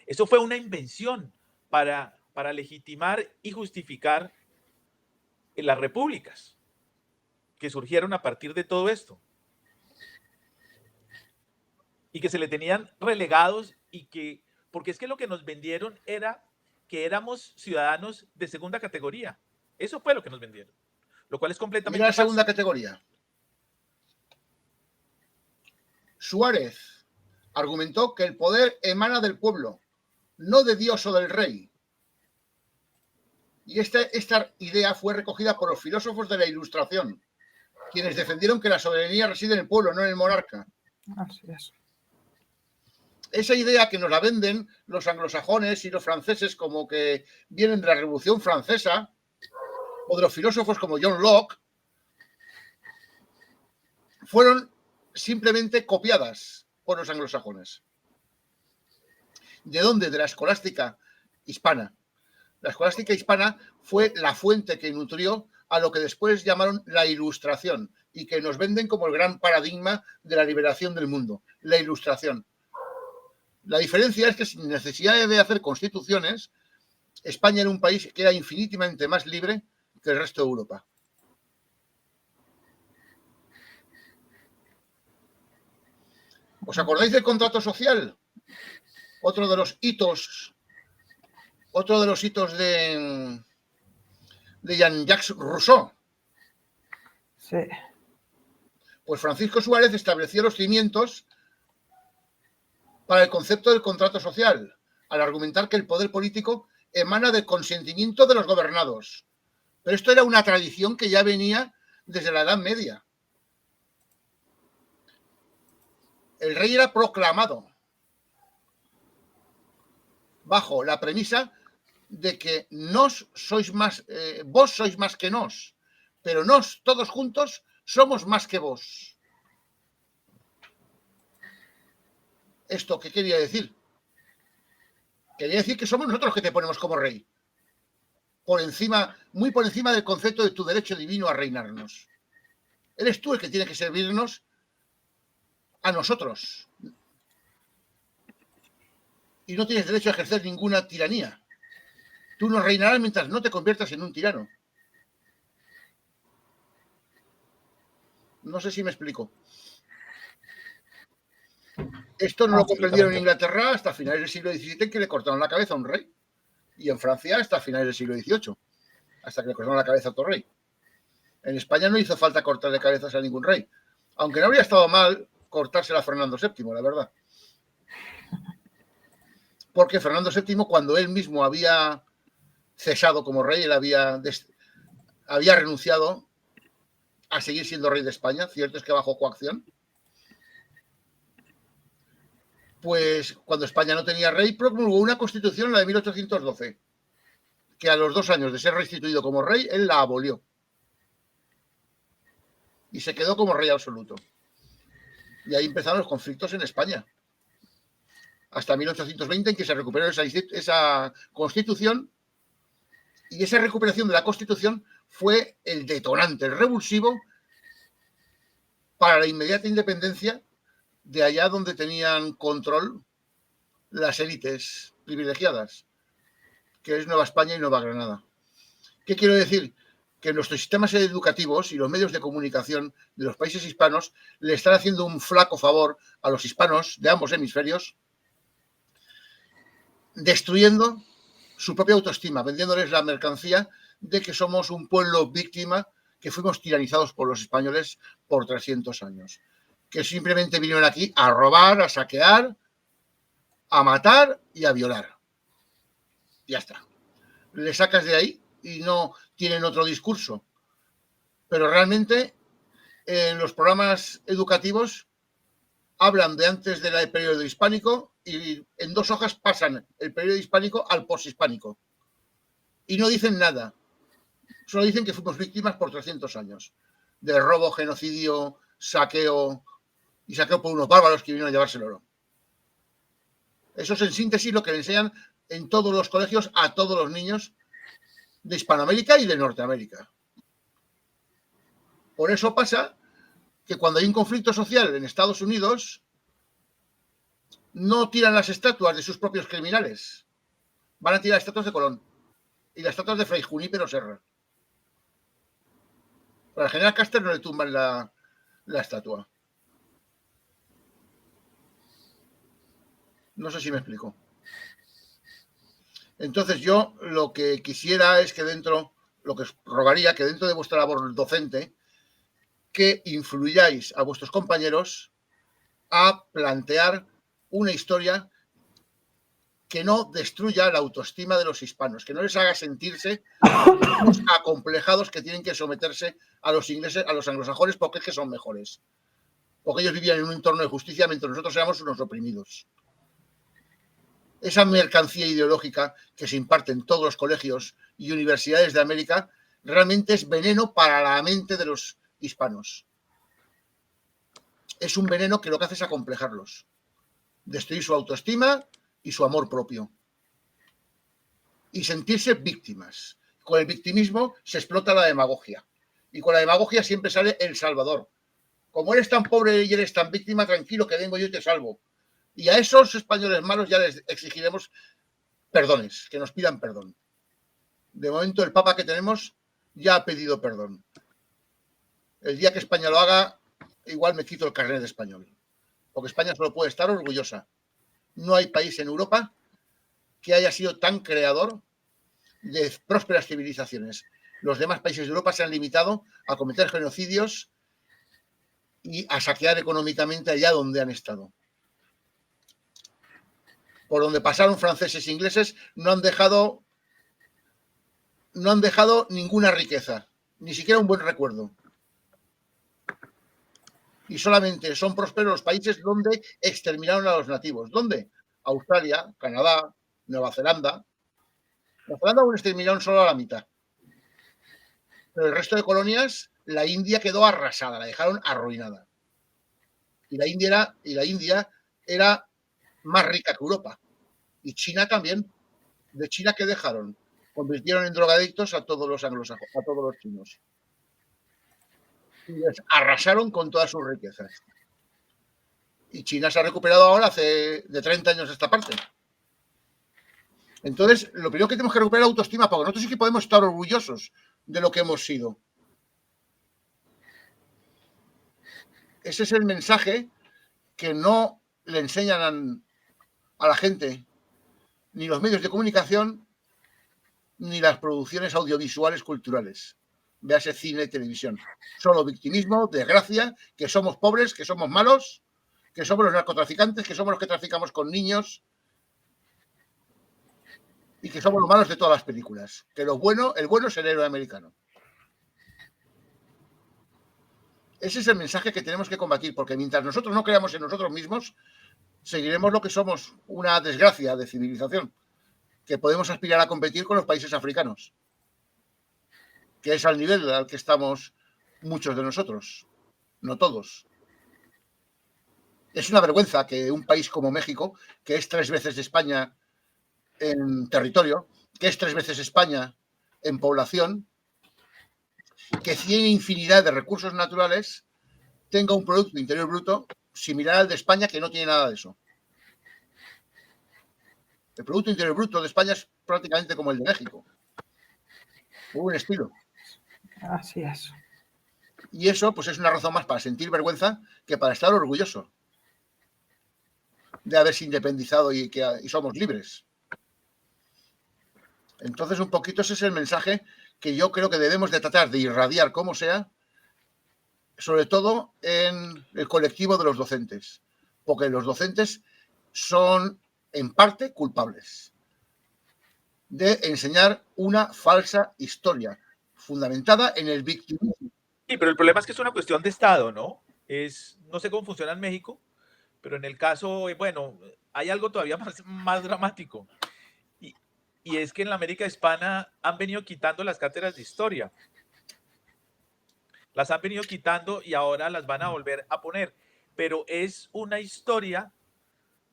eso fue una invención para legitimar y justificar las repúblicas que surgieron a partir de todo esto y que se le tenían relegados porque es que lo que nos vendieron era que éramos ciudadanos de segunda categoría. Eso fue lo que nos vendieron, lo cual es completamente falso. Segunda categoría. Suárez argumentó que el poder emana del pueblo, no de Dios o del rey. Y esta idea fue recogida por los filósofos de la Ilustración, quienes defendieron que la soberanía reside en el pueblo, no en el monarca. Así es. Esa idea que nos la venden los anglosajones y los franceses como que vienen de la Revolución Francesa o de los filósofos como John Locke, fueron simplemente copiadas por los anglosajones. ¿De dónde? De la escolástica hispana. La escolástica hispana fue la fuente que nutrió a lo que después llamaron la Ilustración y que nos venden como el gran paradigma de la liberación del mundo, la Ilustración. La diferencia es que sin necesidad de hacer constituciones, España era un país que era infinitamente más libre que el resto de Europa. ¿Os acordáis del contrato social? Otro de los hitos de Jean-Jacques Rousseau. Sí. Pues Francisco Suárez estableció los cimientos para el concepto del contrato social, al argumentar que el poder político emana del consentimiento de los gobernados. Pero esto era una tradición que ya venía desde la Edad Media. El rey era proclamado bajo la premisa de que vos sois más que nos, pero nos todos juntos somos más que vos. ¿Esto qué quería decir? Quería decir que somos nosotros los que te ponemos como rey, muy por encima del concepto de tu derecho divino a reinarnos. Eres tú el que tiene que servirnos a nosotros. Y no tienes derecho a ejercer ninguna tiranía. Tú nos reinarás mientras no te conviertas en un tirano. No sé si me explico. Esto no lo comprendieron en Inglaterra hasta finales del siglo XVII, que le cortaron la cabeza a un rey. Y en Francia hasta finales del siglo XVIII, hasta que le cortaron la cabeza a otro rey. En España no hizo falta cortarle cabezas a ningún rey. Aunque no habría estado mal cortársela a Fernando VII, la verdad. Porque Fernando VII, cuando él mismo había cesado como rey, él había renunciado a seguir siendo rey de España, cierto es que bajo coacción, pues cuando España no tenía rey, promulgó una constitución, la de 1812, que a los 2 años de ser restituido como rey, él la abolió. Y se quedó como rey absoluto. Y ahí empezaron los conflictos en España. Hasta 1820, en que se recuperó esa constitución, y esa recuperación de la constitución fue el detonante, el revulsivo para la inmediata independencia de allá donde tenían control las élites privilegiadas, que es Nueva España y Nueva Granada. ¿Qué quiero decir? Que nuestros sistemas educativos y los medios de comunicación de los países hispanos le están haciendo un flaco favor a los hispanos de ambos hemisferios, destruyendo su propia autoestima, vendiéndoles la mercancía de que somos un pueblo víctima, que fuimos tiranizados por los españoles por 300 años, que simplemente vinieron aquí a robar, a saquear, a matar y a violar. Ya está. Le sacas de ahí y no tienen otro discurso. Pero realmente en los programas educativos hablan de antes del periodo hispánico y en 2 hojas pasan el periodo hispánico al poshispánico. Y no dicen nada. Solo dicen que fuimos víctimas por 300 años de robo, genocidio, saqueo por unos bárbaros que vinieron a llevarse el oro. Eso es en síntesis lo que le enseñan en todos los colegios a todos los niños de Hispanoamérica y de Norteamérica. Por eso pasa que cuando hay un conflicto social en Estados Unidos, no tiran las estatuas de sus propios criminales. Van a tirar estatuas de Colón y las estatuas de Fray Junípero Serra. Para el general Custer no le tumban la estatua. No sé si me explico. Entonces yo lo que quisiera es que lo que os rogaría, que dentro de vuestra labor docente, que influyáis a vuestros compañeros a plantear una historia que no destruya la autoestima de los hispanos, que no les haga sentirse los acomplejados que tienen que someterse a los ingleses, a los anglosajones, porque es que son mejores. Porque ellos vivían en un entorno de justicia mientras nosotros éramos unos oprimidos. Esa mercancía ideológica que se imparte en todos los colegios y universidades de América realmente es veneno para la mente de los hispanos. Es un veneno que lo que hace es acomplejarlos. destruir su autoestima y su amor propio. Y sentirse víctimas. Con el victimismo se explota la demagogia. Y con la demagogia siempre sale el salvador. Como eres tan pobre y eres tan víctima, tranquilo que vengo yo y te salvo. Y a esos españoles malos ya les exigiremos perdones, que nos pidan perdón. De momento el Papa que tenemos ya ha pedido perdón. El día que España lo haga, igual me quito el carnet de español. Porque España solo puede estar orgullosa. No hay país en Europa que haya sido tan creador de prósperas civilizaciones. Los demás países de Europa se han limitado a cometer genocidios y a saquear económicamente allá donde han estado. Por donde pasaron franceses e ingleses no han dejado ninguna riqueza, ni siquiera un buen recuerdo. Y solamente son prósperos los países donde exterminaron a los nativos. ¿Dónde? Australia, Canadá, Nueva Zelanda. Nueva Zelanda aún exterminaron solo a la mitad. Pero el resto de colonias, la India quedó arrasada, la dejaron arruinada. Y la India era más rica que Europa. Y China también. ¿De China qué dejaron? Convirtieron en drogadictos a todos los anglosajones, a todos los chinos. Y les arrasaron con todas sus riquezas. Y China se ha recuperado ahora hace de 30 años esta parte. Entonces, lo primero que tenemos que recuperar es la autoestima, porque nosotros sí que podemos estar orgullosos de lo que hemos sido. Ese es el mensaje que no le enseñan a la gente ni los medios de comunicación ni las producciones audiovisuales culturales. Véase cine y televisión. Solo victimismo, desgracia, que somos pobres, que somos malos, que somos los narcotraficantes, que somos los que traficamos con niños y que somos los malos de todas las películas. Que el bueno es el héroe americano. Ese es el mensaje que tenemos que combatir, porque mientras nosotros no creamos en nosotros mismos, seguiremos lo que somos, una desgracia de civilización, que podemos aspirar a competir con los países africanos, que es al nivel al que estamos muchos de nosotros, no todos. Es una vergüenza que un país como México, que es 3 veces España en territorio, que es 3 veces España en población, que tiene infinidad de recursos naturales, tenga un Producto Interior Bruto similar al de España, que no tiene nada de eso. El Producto Interior Bruto de España es prácticamente como el de México. Un estilo. Así es. Y eso, pues, es una razón más para sentir vergüenza que para estar orgulloso de haberse independizado y somos libres. Entonces, un poquito ese es el mensaje que yo creo que debemos de tratar de irradiar como sea, sobre todo en el colectivo de los docentes, porque los docentes son en parte culpables de enseñar una falsa historia fundamentada en el victimismo. Sí, pero el problema es que es una cuestión de Estado, ¿no? No sé cómo funciona en México, pero en el caso, bueno, hay algo todavía más dramático. Y es que en la América Hispana han venido quitando las cátedras de historia. Las han venido quitando y ahora las van a volver a poner. Pero es una historia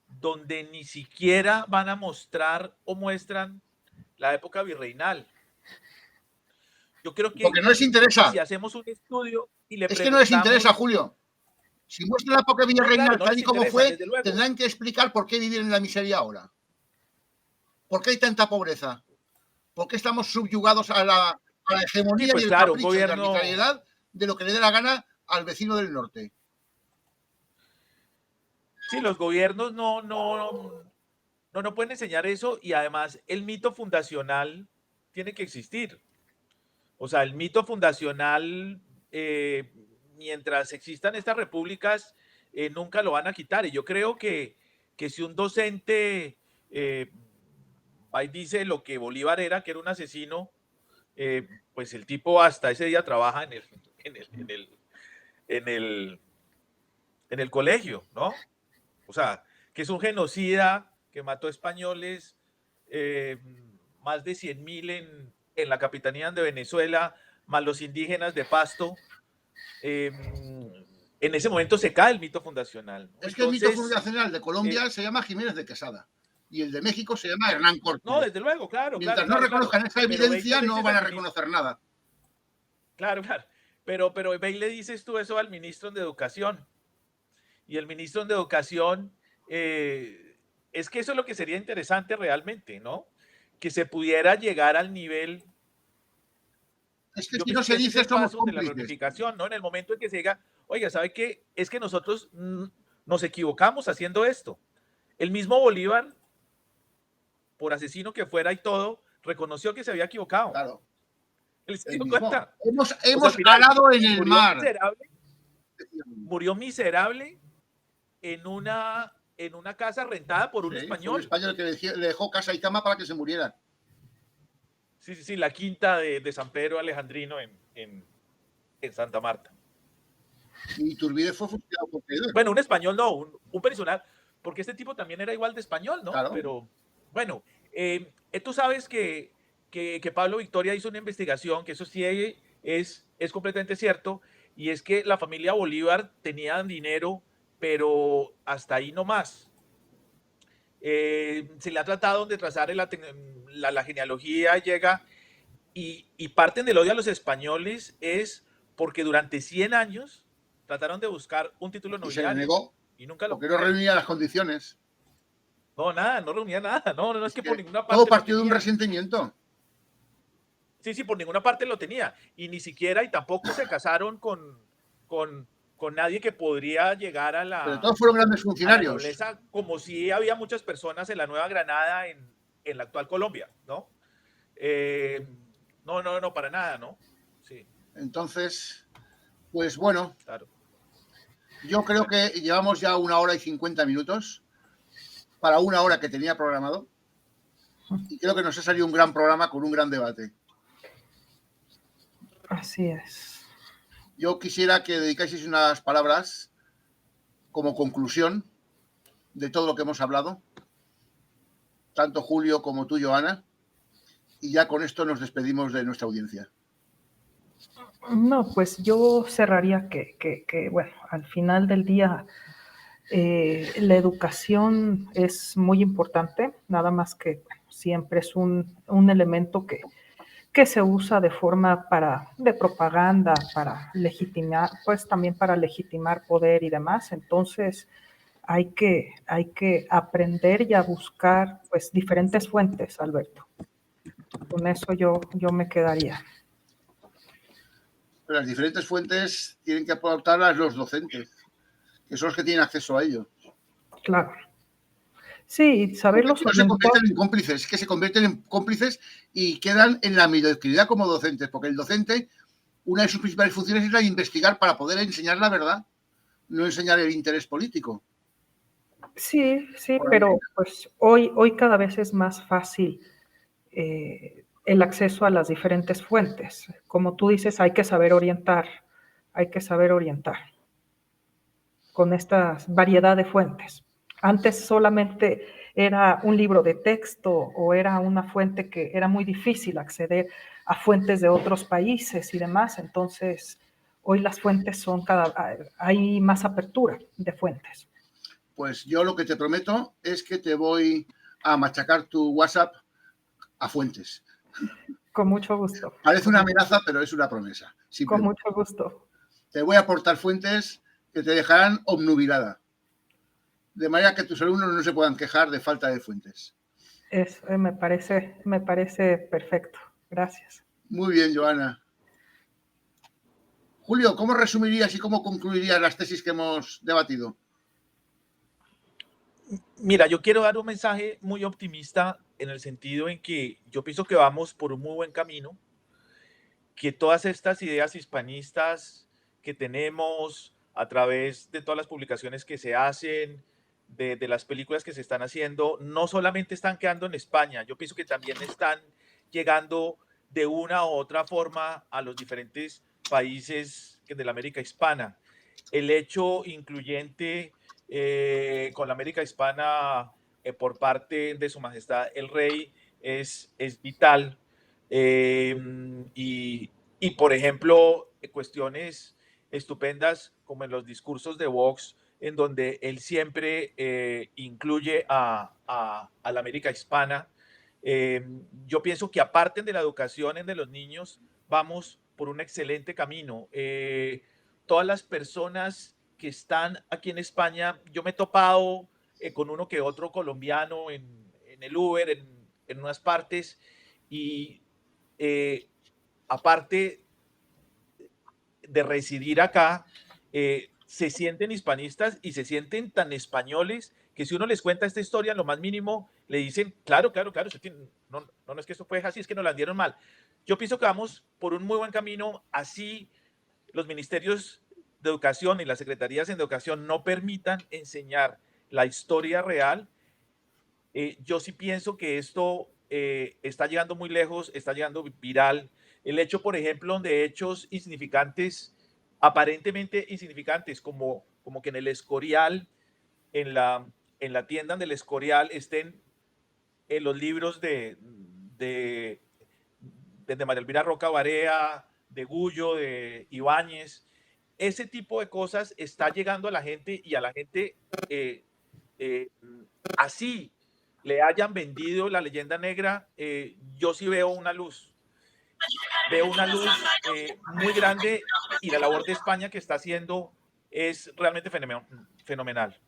donde ni siquiera van a mostrar o muestran la época virreinal. Yo creo que porque no les interesa. Si hacemos un estudio y le preguntamos... Es que no les interesa, Julio. Si muestran la época virreinal tal y como fue, tendrán que explicar por qué viven en la miseria ahora. ¿Por qué hay tanta pobreza? ¿Por qué estamos subyugados a la hegemonía y el capricho y la arbitrariedad de lo que le dé la gana al vecino del norte? Sí, los gobiernos no pueden enseñar eso, y además el mito fundacional tiene que existir. O sea, el mito fundacional, mientras existan estas repúblicas, nunca lo van a quitar. Y yo creo que si un docente ahí dice lo que Bolívar era, que era un asesino, pues el tipo hasta ese día trabaja en el colegio, ¿no? O sea, que es un genocida, que mató españoles, más de 100,000 en la capitanía de Venezuela, más los indígenas de Pasto. en ese momento se cae el mito fundacional, ¿no? Es que el mito fundacional de Colombia se llama Jiménez de Quesada y el de México se llama Hernán Cortés. No, desde luego, claro. Mientras claro, no reconozcan esa evidencia, no van a ministro, reconocer nada. Claro. Pero ve y le dices tú eso al ministro de Educación. Y el ministro de Educación, es que eso es lo que sería interesante realmente, ¿no? Que se pudiera llegar al nivel. Es que si no se dice, somos cómplices. De la reunificación, ¿no? En el momento en que se diga, oiga, ¿sabe qué? Es que nosotros nos equivocamos haciendo esto. El mismo Bolívar, por asesino que fuera y todo, reconoció que se había equivocado. Claro. Él se dio cuenta. Hemos arado en el mar. Murió miserable en una casa rentada por un español. Un español que le dejó casa y cama para que se muriera. Sí, la quinta de San Pedro Alejandrino en Santa Marta. Y Iturbide fue fusilado por traidor. Bueno, un español no, un peninsular, porque este tipo también era igual de español, ¿no? Claro. Pero, bueno, tú sabes que Pablo Victoria hizo una investigación, que eso sí es completamente cierto, y es que la familia Bolívar tenía dinero, pero hasta ahí no más. Se le ha tratado de trazar la genealogía, llega, y parten del odio a los españoles es porque durante 100 años trataron de buscar un título nobiliario. Y se le negó. Y nunca lo. Porque no reunía las condiciones. No, nada, no reunía nada. No, es que por ninguna parte. Todo partió de un resentimiento. Sí, por ninguna parte lo tenía. Y ni siquiera, y tampoco se casaron con nadie que podría llegar a la. Pero todos fueron grandes funcionarios. A la nobleza, como si había muchas personas en la Nueva Granada, en la actual Colombia, ¿no? No, para nada, ¿no? Sí. Entonces, pues bueno. Claro. Yo creo que llevamos ya 1 hora y 50 minutos para 1 hora que tenía programado. Y creo que nos ha salido un gran programa con un gran debate. Así es. Yo quisiera que dedicáis unas palabras como conclusión de todo lo que hemos hablado, tanto Julio como tú, Joana, y ya con esto nos despedimos de nuestra audiencia. No, pues yo cerraría que bueno, al final del día la educación es muy importante, nada más que bueno, siempre es un elemento que se usa de forma de propaganda, para legitimar, pues también para legitimar poder y demás. Entonces hay que aprender y a buscar pues diferentes fuentes, Alberto. Con eso yo me quedaría. Pero las diferentes fuentes tienen que aportarlas los docentes, que son los que tienen acceso a ello. Claro. Sí, saberlo. No se convierten en cómplices, que se convierten en cómplices y quedan en la mediocridad como docentes, porque el docente, una de sus principales funciones es la de investigar para poder enseñar la verdad, no enseñar el interés político. Sí, pero pues hoy cada vez es más fácil el acceso a las diferentes fuentes. Como tú dices, hay que saber orientar con esta variedad de fuentes. Antes solamente era un libro de texto o era una fuente que era muy difícil acceder a fuentes de otros países y demás. Entonces, hoy las fuentes hay más apertura de fuentes. Pues yo lo que te prometo es que te voy a machacar tu WhatsApp a fuentes. Con mucho gusto. Parece una amenaza, pero es una promesa. Con mucho gusto. Te voy a aportar fuentes que te dejarán obnubilada, de manera que tus alumnos no se puedan quejar de falta de fuentes. Me parece perfecto. Gracias. Muy bien, Joana. Julio, ¿cómo resumirías y cómo concluirías las tesis que hemos debatido? Mira, yo quiero dar un mensaje muy optimista en el sentido en que yo pienso que vamos por un muy buen camino, que todas estas ideas hispanistas que tenemos a través de todas las publicaciones que se hacen, de las películas que se están haciendo, no solamente están quedando en España, yo pienso que también están llegando de una u otra forma a los diferentes países de la América hispana. El hecho incluyente con la América hispana por parte de Su Majestad el Rey es vital. Y por ejemplo, cuestiones estupendas, como en los discursos de Vox, en donde él siempre incluye a la América hispana. Yo pienso que aparte de la educación de los niños, vamos por un excelente camino. Todas las personas que están aquí en España, yo me he topado con uno que otro colombiano en el Uber, en unas partes, y aparte de residir acá, se sienten hispanistas y se sienten tan españoles que si uno les cuenta esta historia, lo más mínimo, le dicen, claro, no es que eso fue así, es que nos la dieron mal. Yo pienso que vamos por un muy buen camino, así los ministerios de educación y las secretarías de educación no permitan enseñar la historia real. Yo sí pienso que esto está llegando muy lejos, está llegando viral. El hecho, por ejemplo, de hechos insignificantes, aparentemente insignificantes, como que en el Escorial, en la tienda del Escorial, estén en los libros de María Elvira Roca Barea, de Gullo, de Ibáñez. Ese tipo de cosas está llegando a la gente, y a la gente así le hayan vendido la leyenda negra, yo sí veo una luz. Veo una luz muy grande, y la labor de España que está haciendo es realmente fenomenal.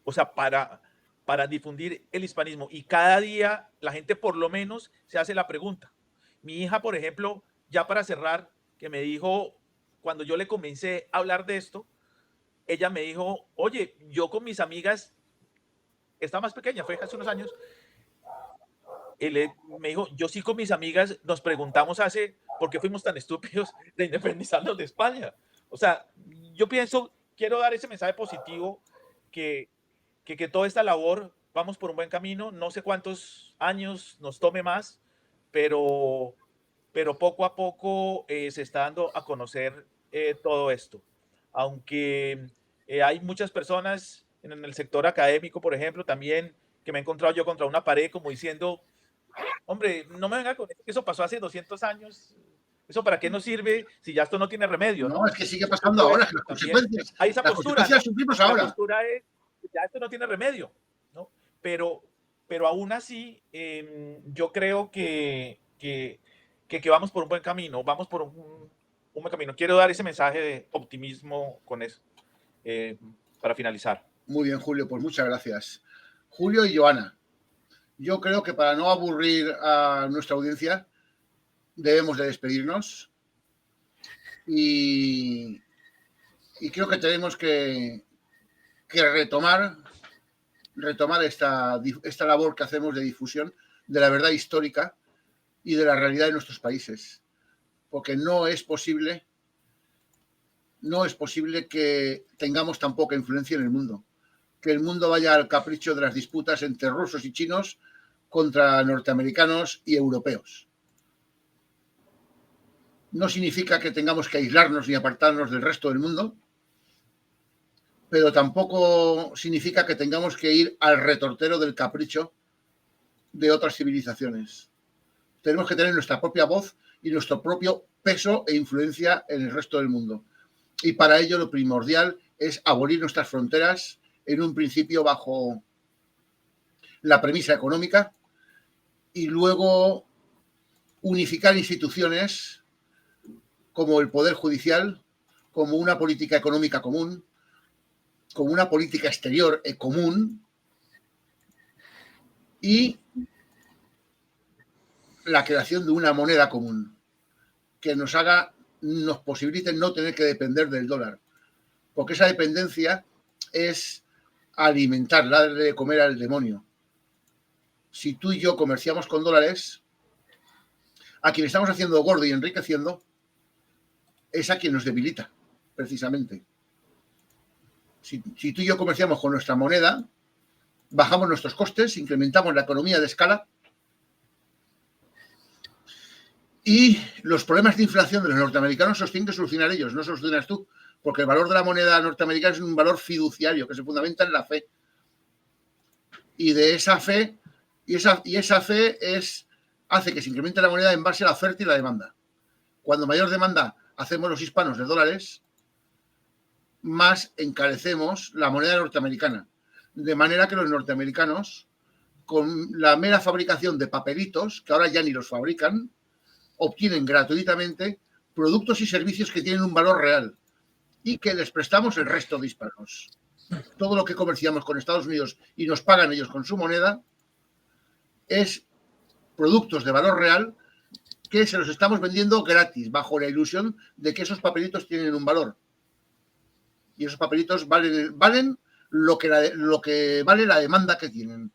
O sea, para difundir el hispanismo. Y cada día la gente por lo menos se hace la pregunta. Mi hija, por ejemplo, ya para cerrar, que me dijo, cuando yo le comencé a hablar de esto, ella me dijo, oye, yo con mis amigas, está más pequeña, fue hace unos años, me dijo, yo sí con mis amigas nos preguntamos ¿por qué fuimos tan estúpidos de independizarnos de España? O sea, yo pienso, quiero dar ese mensaje positivo, que toda esta labor, vamos por un buen camino, no sé cuántos años nos tome más, pero poco a poco se está dando a conocer todo esto. Aunque hay muchas personas en el sector académico, por ejemplo, también, que me he encontrado yo contra una pared como diciendo, hombre, no me venga con eso, que eso pasó hace 200 años, ¿eso para qué nos sirve si ya esto no tiene remedio? No, es que sigue pasando ahora, que las consecuencias, hay esa postura, ¿no? Sufrimos ahora. La postura es, ya esto no tiene remedio, ¿no? Pero aún así, yo creo que vamos por un buen camino, vamos por un buen camino. Quiero dar ese mensaje de optimismo con eso, para finalizar. Muy bien, Julio, pues muchas gracias. Julio y Joana, yo creo que para no aburrir a nuestra audiencia, debemos de despedirnos, y creo que tenemos que retomar esta labor que hacemos de difusión de la verdad histórica y de la realidad de nuestros países, porque no es posible que tengamos tan poca influencia en el mundo, que el mundo vaya al capricho de las disputas entre rusos y chinos contra norteamericanos y europeos. No significa que tengamos que aislarnos ni apartarnos del resto del mundo, pero tampoco significa que tengamos que ir al retortero del capricho de otras civilizaciones. Tenemos que tener nuestra propia voz y nuestro propio peso e influencia en el resto del mundo. Y para ello lo primordial es abolir nuestras fronteras, en un principio bajo la premisa económica, y luego unificar instituciones como el Poder Judicial, como una política económica común, como una política exterior común, y la creación de una moneda común que nos posibilite no tener que depender del dólar, porque esa dependencia es alimentar, darle de comer al demonio. Si tú y yo comerciamos con dólares, a quien estamos haciendo gordo y enriqueciendo es a quien nos debilita, precisamente. Si tú y yo comerciamos con nuestra moneda, bajamos nuestros costes, incrementamos la economía de escala, y los problemas de inflación de los norteamericanos los tienen que solucionar ellos, no solucionas tú, porque el valor de la moneda norteamericana es un valor fiduciario que se fundamenta en la fe. Y de esa fe, esa fe hace que se incremente la moneda en base a la oferta y la demanda. Cuando mayor demanda hacemos los hispanos de dólares, más encarecemos la moneda norteamericana. De manera que los norteamericanos, con la mera fabricación de papelitos, que ahora ya ni los fabrican, obtienen gratuitamente productos y servicios que tienen un valor real y que les prestamos el resto de hispanos. Todo lo que comerciamos con Estados Unidos y nos pagan ellos con su moneda es productos de valor real que se los estamos vendiendo gratis, bajo la ilusión de que esos papelitos tienen un valor. Y esos papelitos valen lo que vale la demanda que tienen,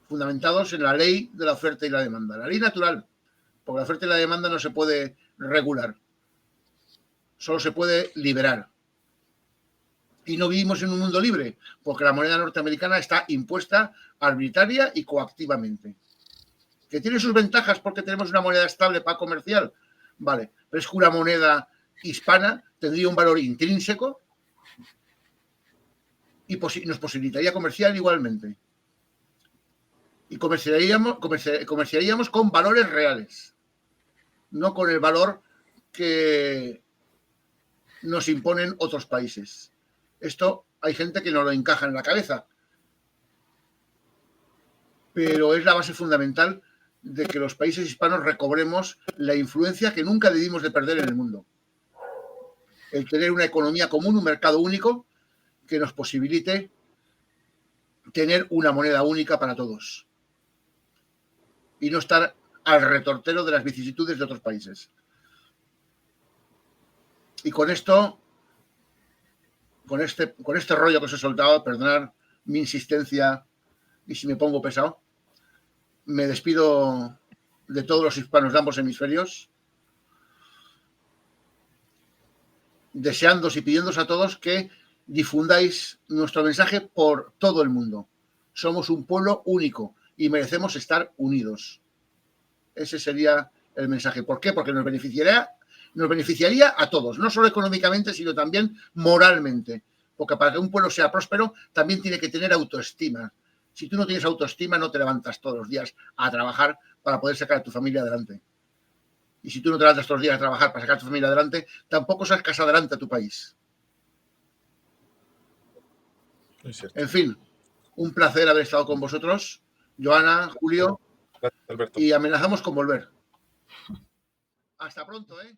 fundamentados en la ley de la oferta y la demanda, la ley natural, porque la oferta y la demanda no se puede regular, solo se puede liberar. Y no vivimos en un mundo libre, porque la moneda norteamericana está impuesta arbitraria y coactivamente. Que tiene sus ventajas porque tenemos una moneda estable para comercial, vale, pero es que una moneda hispana tendría un valor intrínseco y nos posibilitaría comerciar igualmente. Y comerciaríamos con valores reales, no con el valor que nos imponen otros países. Esto hay gente que no lo encaja en la cabeza, pero es la base fundamental de que los países hispanos recobremos la influencia que nunca debimos de perder en el mundo. El tener una economía común, un mercado único, que nos posibilite tener una moneda única para todos y no estar al retortero de las vicisitudes de otros países. Y con esto, con este rollo que os he soltado, perdonad mi insistencia y si me pongo pesado, me despido de todos los hispanos de ambos hemisferios, deseándoos y pidiéndoos a todos que difundáis nuestro mensaje por todo el mundo. Somos un pueblo único y merecemos estar unidos. Ese sería el mensaje. ¿Por qué? Porque nos beneficiaría a todos, no solo económicamente, sino también moralmente. Porque para que un pueblo sea próspero, también tiene que tener autoestima. Si tú no tienes autoestima, no te levantas todos los días a trabajar para poder sacar a tu familia adelante. Y si tú no te levantas todos los días a trabajar para sacar a tu familia adelante, tampoco sacas adelante a tu país. En fin, un placer haber estado con vosotros, Joana, Julio, Gracias, Alberto. y amenazamos con volver. Hasta pronto, ¿eh?